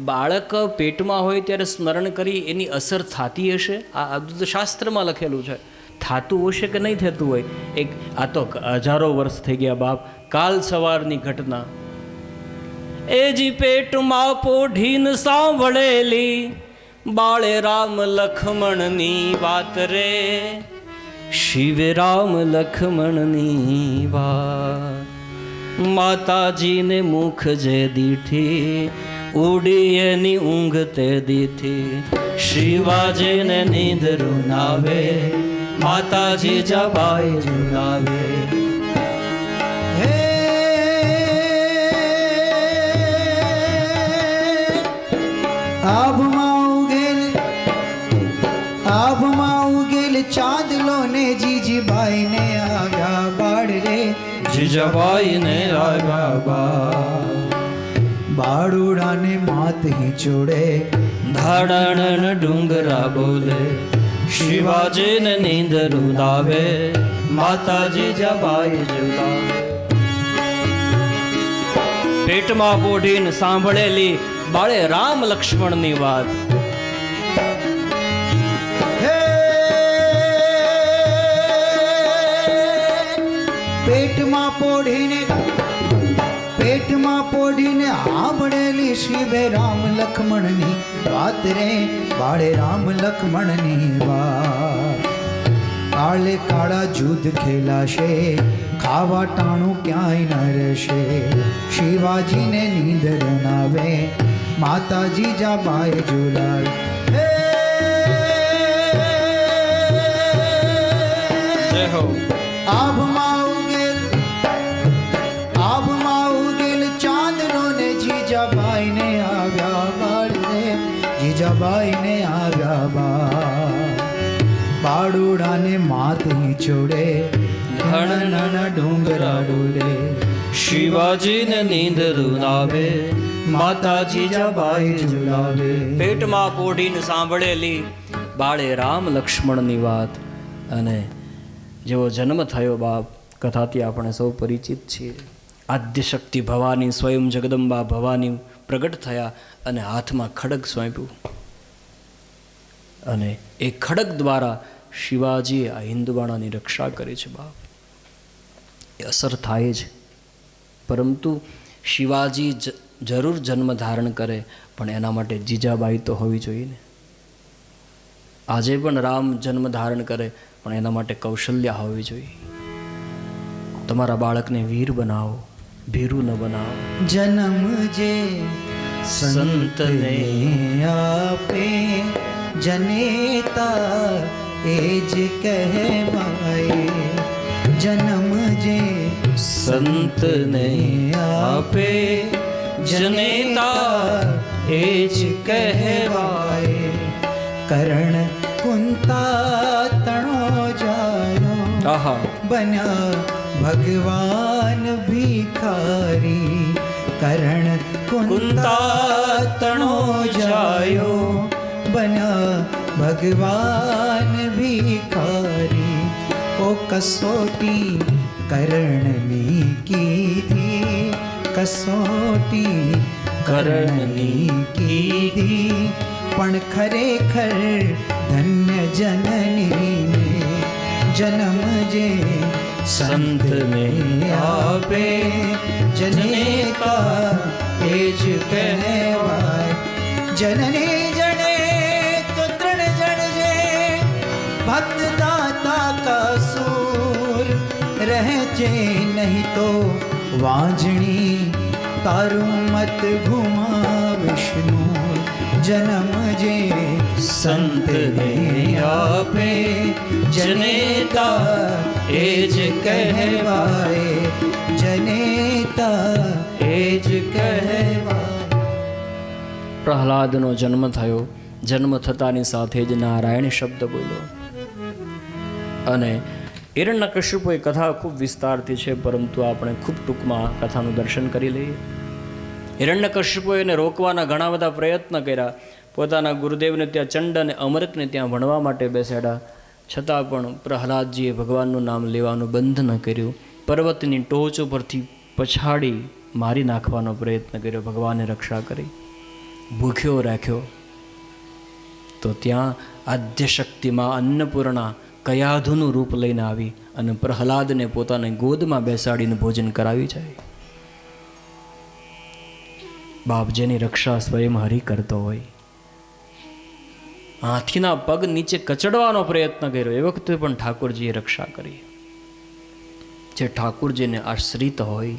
બાળક પેટમાં હોય ત્યારે સ્મરણ કરી એની અસર થતી હશે. આ બધું શાસ્ત્રમાં લખેલું છે. થતું હશે કે નહીં થતું હોય. આ તો હજારો વર્ષ થઈ ગયા બાપ. કાલ સવારની ઘટના. એ જી પેટમાં પોઢીન સાંભળેલી બાળે રામ લખમણની વાત રે, શિવે રામ લખમણની વાત. માતાજીને મુખ જે દીઠી, ઉડી એની ઊંઘ તે દીઠી. શિવાજીને નીંદ રૂનાવે, માતાજી જબાઈ જુલાવે. આભમાં ઉગેલ ચાંદલો ને જીજીબાઈ ને આવ્યા બાળ રે, જીજાબાઈ ને આવ્યા બાળ. બાળુડાને માત હિંચોડે, ધાડણ ડુંગરા બોલે. શિવાજીને નીંદ રૂંધાવે, માતાજી જબાઈ જુલાવે. પેટમાં પોઢીને સાંભળેલી બાળે રામ લક્ષ્મણની વાત. હે આંબળેલી શિવે રામ લક્ષ્મણની વાત રે બાળે રામ લક્ષ્મણની વાત. કાળે કાળા જુદ ખેલાશે, ખાવા ટાણું ક્યાંય ન રહેશે. શિવાજીને નીંદર નાવે, માતાજી જાબાએ ઝુલાવે. જય હો. આભમાં ઉગેલ ચાંદલો ને જીજાબાઈને આવ્યા બાળ રે, જીજાબાઈને આવ્યા બાળ. બાળુડાને માથે છોડે, નાના નાના ડુંગરા ડોલે. શિવાજીને નીંદરું આવે, માતાજી જબાઈ ઝુલાવે. પેટમાં પોઢીને સાંભળેલી બાળે રામ લક્ષ્મણની વાત. અને જેવો જન્મ થયો બાપ, કથાથી આપણે સૌ પરિચિત છીએ. આદ્યશક્તિ ભવાની સ્વયં જગદંબા ભવાની પ્રગટ થયા અને હાથમાં ખડગ સોંપ્યું. અને એ ખડગ દ્વારા શિવાજીએ આ હિન્દવાણાની રક્ષા કરી છે બાપ. એ અસર થાય છે, પરંતુ શિવાજી જરૂર જન્મ ધારણ કરે, પણ એના માટે જીજાબાઈ તો હોવી જોઈએ ને. આજે પણ રામ જન્મ ધારણ કરે, પણ એના માટે કૌશલ્યા હોવી જોઈએ. તમારા બાળકને વીર બનાવો, ભીરું ન બનાવો. જન્મ જે સંતને આપે, જનેતા એ જ કહેવાય. જન્મ જે સંતને આપે, જનેતા એ જ કહેવાય. કરણ કુંતા તણો જાયો, આહા, બન્યા ભગવાન ભિખારી. કરણ કુંતા તણો જાયો, બન્યા ભગવાન ભિખારી. ઓ કસોટી કરણની કીધી, કસોટી કરણની કીધી. પણ ખરેખર ધન્ય જનનીને જન્મ જે સંતને આપે, જનેતા એ જ કહેવાય. જનને જણે તો તૃણ જણજે, ભક્ત દાતા કા સૂર રહેજે. નહીં તો વાંજણી તારું મત ઘુમા વિષ્ણુ. જન્મ જે સંતને આપે, જનેતા એ જ કહેવાય. જનેતા એ જ કહેવાય. પ્રહલાદનો જન્મ થયો. જન્મ થતાની સાથે જ નારાયણ શબ્દ બોલ્યો. અને હિરણ્યકશ્યપુએ કથા ખૂબ વિસ્તારથી છે, પરંતુ આપણે ખૂબ ટૂંકમાં કથાનું દર્શન કરી લઈએ. હિરણ્યકશ્યપુએ એને રોકવાના ઘણા બધા પ્રયત્ન કર્યા. પોતાના ગુરુદેવને ત્યાં ચંડ અને અમૃતને ત્યાં ભણવા માટે બેસાડ્યા, છતાં પણ પ્રહલાદજીએ ભગવાનનું નામ લેવાનું બંધ ન કર્યું. પર્વતની ટોચ ઉપરથી પછાડી મારી નાખવાનો પ્રયત્ન કર્યો. ભગવાને રક્ષા કરી, ભૂખ્યો રાખ્યો. તો ત્યાં આદ્યશક્તિમાં અન્નપૂર્ણા કયાધુનું રૂપ લઈને આવી અને પ્રહલાદને પોતાની ગોદમાં બેસાડીને ભોજન કરાવી જાય. બાપ, જેની રક્ષા સ્વયં હરિ કરતો હોય. હાથીના પગ નીચે કચડવાનો પ્રયત્ન કર્યો, એ વખતે પણ ઠાકોરજીએ રક્ષા કરી. જે ઠાકોરજીને આશ્રિત હોય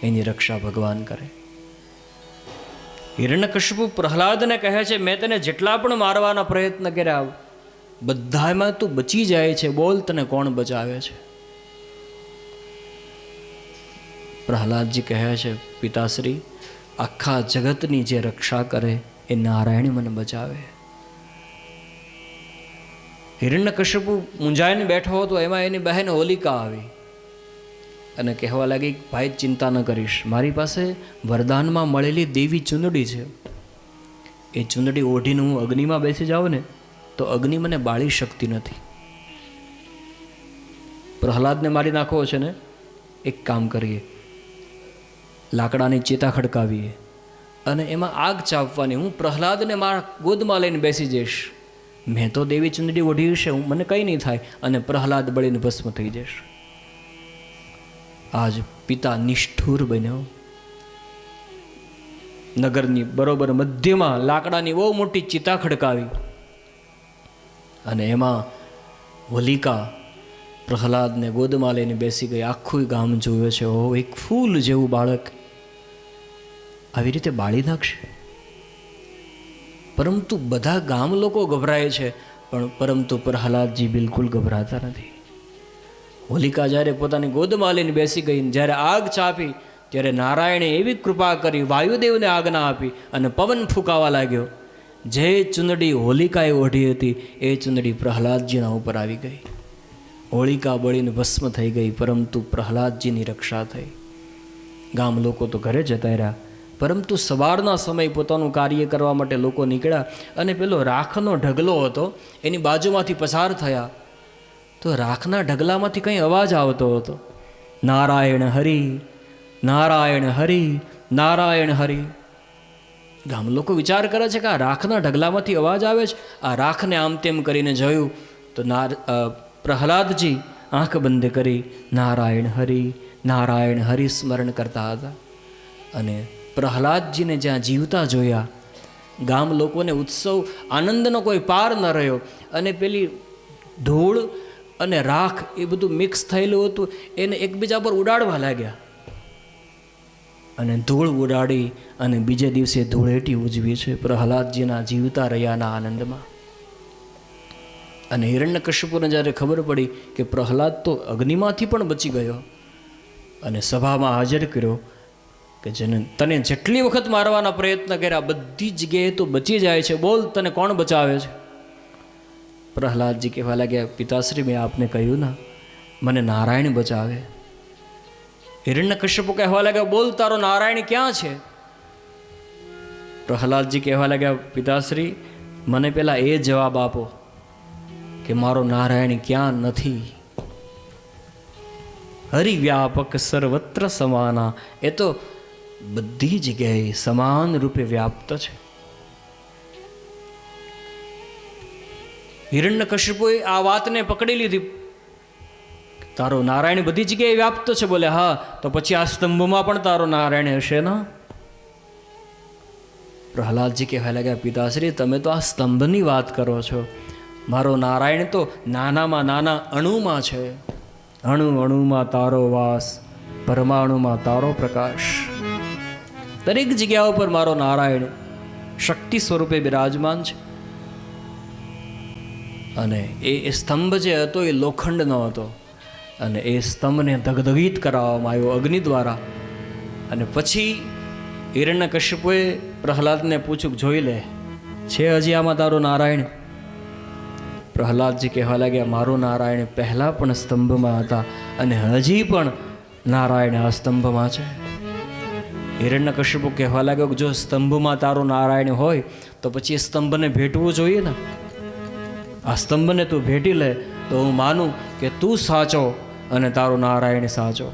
એની રક્ષા ભગવાન કરે. હિરણ્યકશ્યપુ પ્રહલાદને કહે છે, મેં તને જેટલા પણ મારવાના પ્રયત્ન કર્યા, બધામાં તું બચી જાય છે. બોલ, તને કોણ બચાવે છે? પ્રહલાદજી કહે છે, પિતાશ્રી, આખા જગતની જે રક્ષા કરે એ નારાયણ મને બચાવે. હિરણ્યકશ્યપુ મૂંઝાઈને બેઠો હતો, એમાં એની બહેન હોલિકા આવી અને કહેવા લાગી, ભાઈ ચિંતા ન કરીશ, મારી પાસે વરદાનમાં મળેલી દેવી ચુંદડી છે. એ ચુંદડી ઓઢીને હું અગ્નિમાં બેસી જાઉં ને તો અગ્નિ મને બાળી શકતી નથી. પ્રહલાદને મારી નાખવો છે ને, એક કામ કરીએ, લાકડાની ચેતા ખડકાવીએ અને એમાં આગ ચાપવાની. હું પ્રહલાદને મારા ગોદમાં લઈને બેસી જઈશ. મેં તો દેવી ચુંદડી ઓઢી છે, મને કંઈ નહીં થાય, અને પ્રહલાદ બળીને ભસ્મ થઈ જશે. આજ પિતા નિષ્ઠુર બન્યો. નગરની બરોબર મધ્યમાં લાકડાની બહુ મોટી ચિતા ખડકાવી અને એમાં હોલિકા પ્રહલાદને ગોદમાં લઈને બેસી ગઈ. આખું ગામ જોવે છે, ઓ એક ફૂલ જેવું બાળક આવી રીતે બાળી નાખશે. પરંતુ બધા ગામ લોકો ગભરાય છે, પરંતુ પ્રહલાદજી બિલકુલ ગભરાતા નથી. હોલિકા જ્યારે પોતાની ગોદમાં લઈને બેસી ગઈ, જ્યારે આગ ચાપી ત્યારે નારાયણે એવી કૃપા કરી, વાયુદેવને આજ્ઞા આપી અને પવન ફૂંકાવા લાગ્યો. જે ચુંદડી હોલિકાએ ઓઢી હતી એ ચુંદડી પ્રહલાદજીના ઉપર આવી ગઈ. હોલિકા બળીને ભસ્મ થઈ ગઈ, પરંતુ પ્રહલાદજીની રક્ષા થઈ. ગામ લોકો તો ઘરે જતા રહ્યા, પરંતુ સવારના સમય પોતાનું કાર્ય કરવા માટે લોકો નીકળ્યા અને પેલો રાખનો ઢગલો હતો એની બાજુમાંથી પસાર થયા તો રાખના ઢગલામાંથી કંઈ અવાજ આવતો હતો, નારાયણ હરિ, નારાયણ હરિ, નારાયણ હરિ. ગામ લોકો વિચાર કરે છે કે આ રાખના ઢગલામાંથી અવાજ આવે છે. આ રાખને આમ તેમ કરીને જોયું તો પ્રહલાદજી આંખ બંધ કરી નારાયણ હરિ, નારાયણ હરિ સ્મરણ કરતા હતા. અને પ્રહલાદજીને જ્યાં જીવતા જોયા, ગામ લોકોને ઉત્સવ આનંદનો કોઈ પાર ન રહ્યો. અને પેલી ધૂળ અને રાખ એ બધું મિક્સ થયેલું હતું, એને એકબીજા પર ઉડાડવા લાગ્યા અને ધૂળ ઉડાડી અને બીજે દિવસે ધૂળેટી ઉજવી છે પ્રહલાદજીના જીવતા રહ્યાના આનંદમાં. અને હિરણ્યકશ્યપુને જ્યારે ખબર પડી કે પ્રહલાદ તો અગ્નિમાંથી પણ બચી ગયો અને સભામાં હાજર કર્યો કે જેને તને જેટલી વખત મારવાના પ્રયત્ન કર્યા બધી જગ્યાએ તો બચી જાય છે, બોલ તને કોણ બચાવે છે? પ્રહલાદજી કહેવા લાગ્યા, પિતાશ્રી મેં આપને કહ્યું ના, મને નારાયણ બચાવે. હિરણ્યકશ્યપુ કહેવા લાગ્યા, બોલ તારો નારાયણ ક્યાં છે? પ્રહલાદજી કહેવા લાગ્યા, પિતાશ્રી મને પેલા એ જવાબ આપો કે મારો નારાયણ ક્યાં નથી. હરિવ્યાપક સર્વત્ર સમાના, એ તો બધી જગ્યાએ સમાન રૂપે વ્યાપ્ત છે. હિરણ્યકશ્યપુએ આ વાતને પકડી લીધી, તારો નારાયણ બધી જગ્યાએ વ્યાપ્ત છે. બોલે હા, તો પછી આ સ્તંભમાં પણ તારો નારાયણ હશે ને? પ્રહલાદજી કહેવા લાગ્યા, પિતાશ્રી તમે તો આ સ્તંભની વાત કરો છો, મારો નારાયણ તો નાનામાં નાના અણુમાં છે. અણુ અણુમાં તારો વાસ, પરમાણુમાં તારો પ્રકાશ. દરેક જગ્યા ઉપર મારો નારાયણ શક્તિ સ્વરૂપે બિરાજમાન છે. અને એ સ્તંભ જે હતો એ લોખંડનો હતો અને એ સ્તંભને દગદગિત કરાવવામાં આવ્યો અગ્નિ દ્વારા. અને પછી હિરણ્યકશ્યપુએ પ્રહલાદને પૂછ્યું, જોઈ લે છે હજી આમાં તારો નારાયણ? પ્રહલાદજી કહેવા લાગ્યા, મારો નારાયણ પહેલાં પણ સ્તંભમાં હતા અને હજી પણ નારાયણ આ સ્તંભમાં છે. હિરણ્યકશ્યપુ કહેવા લાગ્યો, જો સ્તંભમાં તારો નારાયણ હોય તો પછી એ સ્તંભને ભેટવું જોઈએ ને. આ સ્તંભને તું ભેટી લે તો હું માનું કે તું સાચો અને તારો નારાયણ સાચો.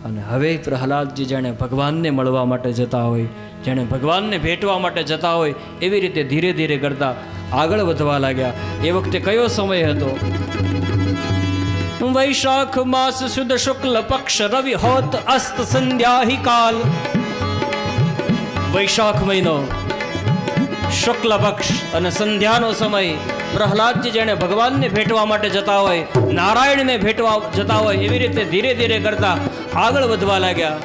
અને હવે પ્રહલાદજી જેણે ભગવાનને મળવા માટે જતા હોય, જેણે ભગવાનને ભેટવા માટે જતા હોય, એવી રીતે ધીરે ધીરે કરતા આગળ વધવા લાગ્યા. એ વખતે કયો સમય હતો? વૈશાખ માસ શુદ્ધ શુક્લ પક્ષ રવિ હોત અસ્ત સંધ્યાહી કાલ. વૈશાખ મહિનો, શુક્લ પક્ષ અને સંધ્યાનો સમય. પ્રહલાદજી જેણે ભગવાનને ભેટવા માટે જતા હોય, નારાયણને ભેટવા જતા હોય, એવી રીતે ધીરે ધીરે કરતા આગળ વધવા લાગ્યા.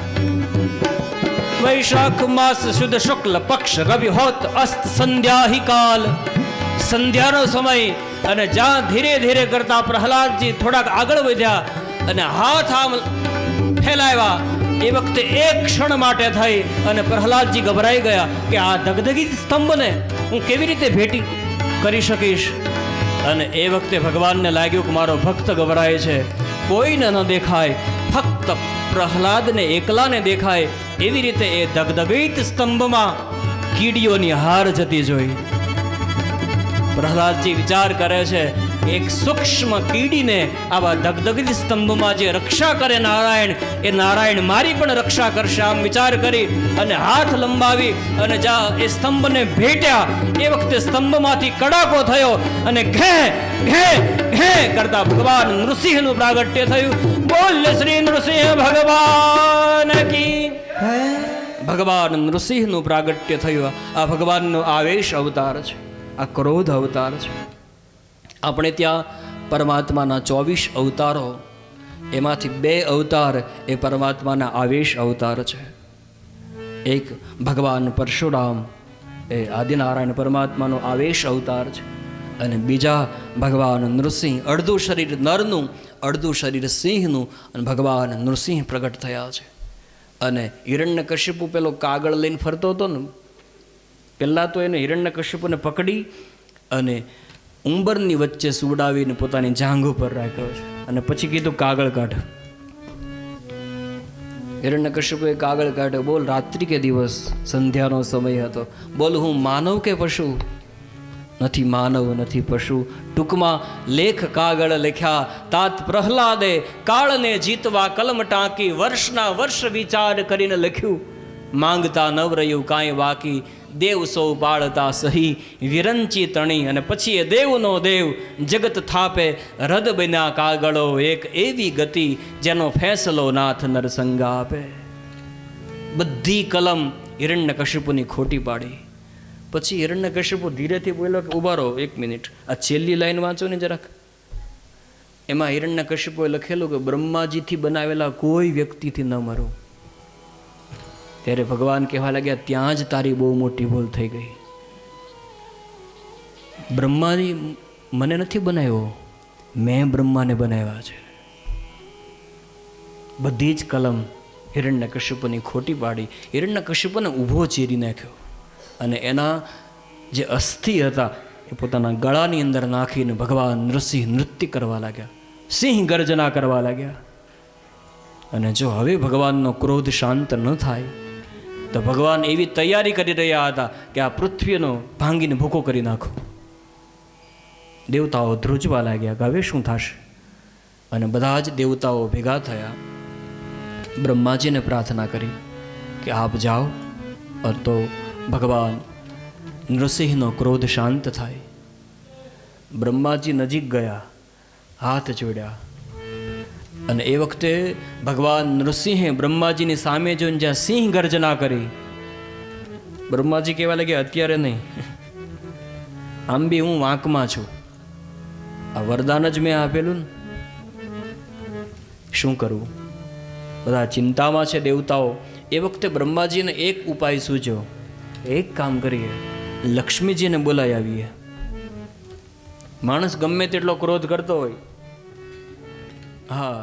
વૈશાખ માસ શુદ્ધ શુક્લ પક્ષ રવિ હોત અસ્ત સંધ્યાહી કાલ. સંધ્યાનો સમય. અને જ્યાં ધીરે ધીરે કરતા પ્રહલાદજી થોડાક આગળ વધ્યા અને હાથ આમ ફેલાવ્યા, એ વખતે એક ક્ષણ માટે થઈ અને પ્રહલાદજી ગભરાઈ ગયા કે આ દગદગી સ્તંભને હું કેવી રીતે ભેટી કરી શકીશ. અને એ વખતે ભગવાનને લાગ્યું કે મારો ભક્ત ગભરાય છે, કોઈને ન દેખાય, ફક્ત પ્રહલાદને એકલાને દેખાય. એવી રીતે એ દગદગીત સ્તંભમાં કીડીઓની હાર જતી જોઈ. પ્રહલાદજી વિચાર કરે છે, એક સૂક્ષ્મ કીડીને આવા દગદગીત સ્તંભમાં જે રક્ષા કરે નારાયણ, એ નારાયણ મારી પણ રક્ષા કરશે. આમ વિચાર કરી અને હાથ લંબાવી અને જ્યાં એ સ્તંભને ભેટ્યા, એ વખતે સ્તંભમાંથી કડાકો થયો અને ઘે ઘે ઘે કરતા ભગવાન નૃસિંહનું પ્રાગટ્ય થયું. બોલ શ્રી નૃસિંહ ભગવાન કી. ભગવાન નૃસિંહનું પ્રાગટ્ય થયું. આ ભગવાનનો આવેશ અવતાર છે, આ ક્રોધ અવતાર છે. આપણે ત્યાં પરમાત્માના 24 અવતારો, એમાંથી 2 અવતાર એ પરમાત્માના આવેશ અવતાર છે. એક ભગવાન પરશુરામ એ આદિનારાયણ પરમાત્માનો આવેશ અવતાર છે, અને બીજા ભગવાન નૃસિંહ, અડધું શરીર નરનું અડધું શરીર સિંહનું, અને ભગવાન નૃસિંહ પ્રગટ થયા છે. અને હિરણ્યકશિપુ પેલો કાગળ લઈને ફરતો હતો ને, પહેલાં તો એને હિરણ્યકશિપુને પકડી અને ઉંબરની વચ્ચે સુવડાવીને પોતાની જાંઘ ઉપર રાખ્યો છે, અને પછી કીધું કાગળ કાઢ. હિરણ્યકશિપુએ કાગળ કાઢ્યો. બોલ, રાત્રિ કે દિવસ? સંધ્યાનો સમય હતો. બોલ, હું માનવ કે પશુ? નથી માનવ, નથી પશુ. ટૂંકમાં લેખ કાગળ લખ્યા. તાત પ્રહલાદે કાળને જીતવા કલમ ટાંકી, વર્ષના વર્ષ વિચાર કરીને લખ્યું. માંગતા નવ રહ્યું કાંઈ બાકી, દેવ સૌ પાળતા સહી, વિરંચી તણી. અને પછી એ દેવનો દેવ જગત થાપે, રદ બન્યા કાગળો એક એવી ગતિ, જેનો ફેસલો નાથ નરસંગ આપે. બધી કલમ હિરણ્યકશિપુની ખોટી પાડી. પછી હિરણ્યકશિપુ ધીરેથી બોલ્યો કે ઊભા રહો, 1 મિનિટ, આ છેલ્લી લાઈન વાંચો ને જરાક. એમાં હિરણ્યકશિપુએ લખેલું કે બ્રહ્માજીથી બનાવેલા કોઈ વ્યક્તિથી ન મરો. ત્યારે ભગવાન કહેવા લાગ્યા, ત્યાં જ તારી બહુ મોટી ભૂલ થઈ ગઈ. બ્રહ્માજી મને નથી બનાવ્યો, મેં બ્રહ્માને બનાવ્યા છે. બધી જ કલમ હિરણ્યકશિપુની ખોટી પાડી. હિરણ્યકશિપુને ઊભો ચીરી નાખ્યો, અને એના જે અસ્થિ હતા એ પોતાના ગળાની અંદર નાખીને ભગવાન નૃસિંહ નૃત્ય કરવા લાગ્યા, સિંહ ગર્જના કરવા લાગ્યા. અને જો હવે ભગવાનનો ક્રોધ શાંત ન થાય તો ભગવાન એવી તૈયારી કરી રહ્યા હતા કે આ પૃથ્વીનો ભાંગીને ભૂકો કરી નાખો. દેવતાઓ ધ્રુજવા લાગ્યા કે હવે શું થશે? અને બધા જ દેવતાઓ ભેગા થયા, બ્રહ્માજીને પ્રાર્થના કરી કે આપ જાઓ તો ભગવાન નૃસિંહનો ક્રોધ શાંત થાય. બ્રહ્માજી નજીક ગયા, હાથ જોડ્યા, અને એ વખતે ભગવાન નૃસિંહે બ્રહ્માજીની સામે જોઈને જ્યાં સિંહ ગર્જના કરી, બ્રહ્માજી કહેવા લાગ્યા, અત્યારે નહીં, આમ બી હું વાંકમાં છું, આ વરદાન જ મેં આપેલું ને, શું કરવું? બધા ચિંતામાં છે દેવતાઓ. એ વખતે બ્રહ્માજીને એક ઉપાય સૂચ્યો, એક કામ કરીએ, લક્ષ્મીજીને બોલાવી આવીએ. માણસ ગમે તેટલો ક્રોધ કરતો હોય, હા,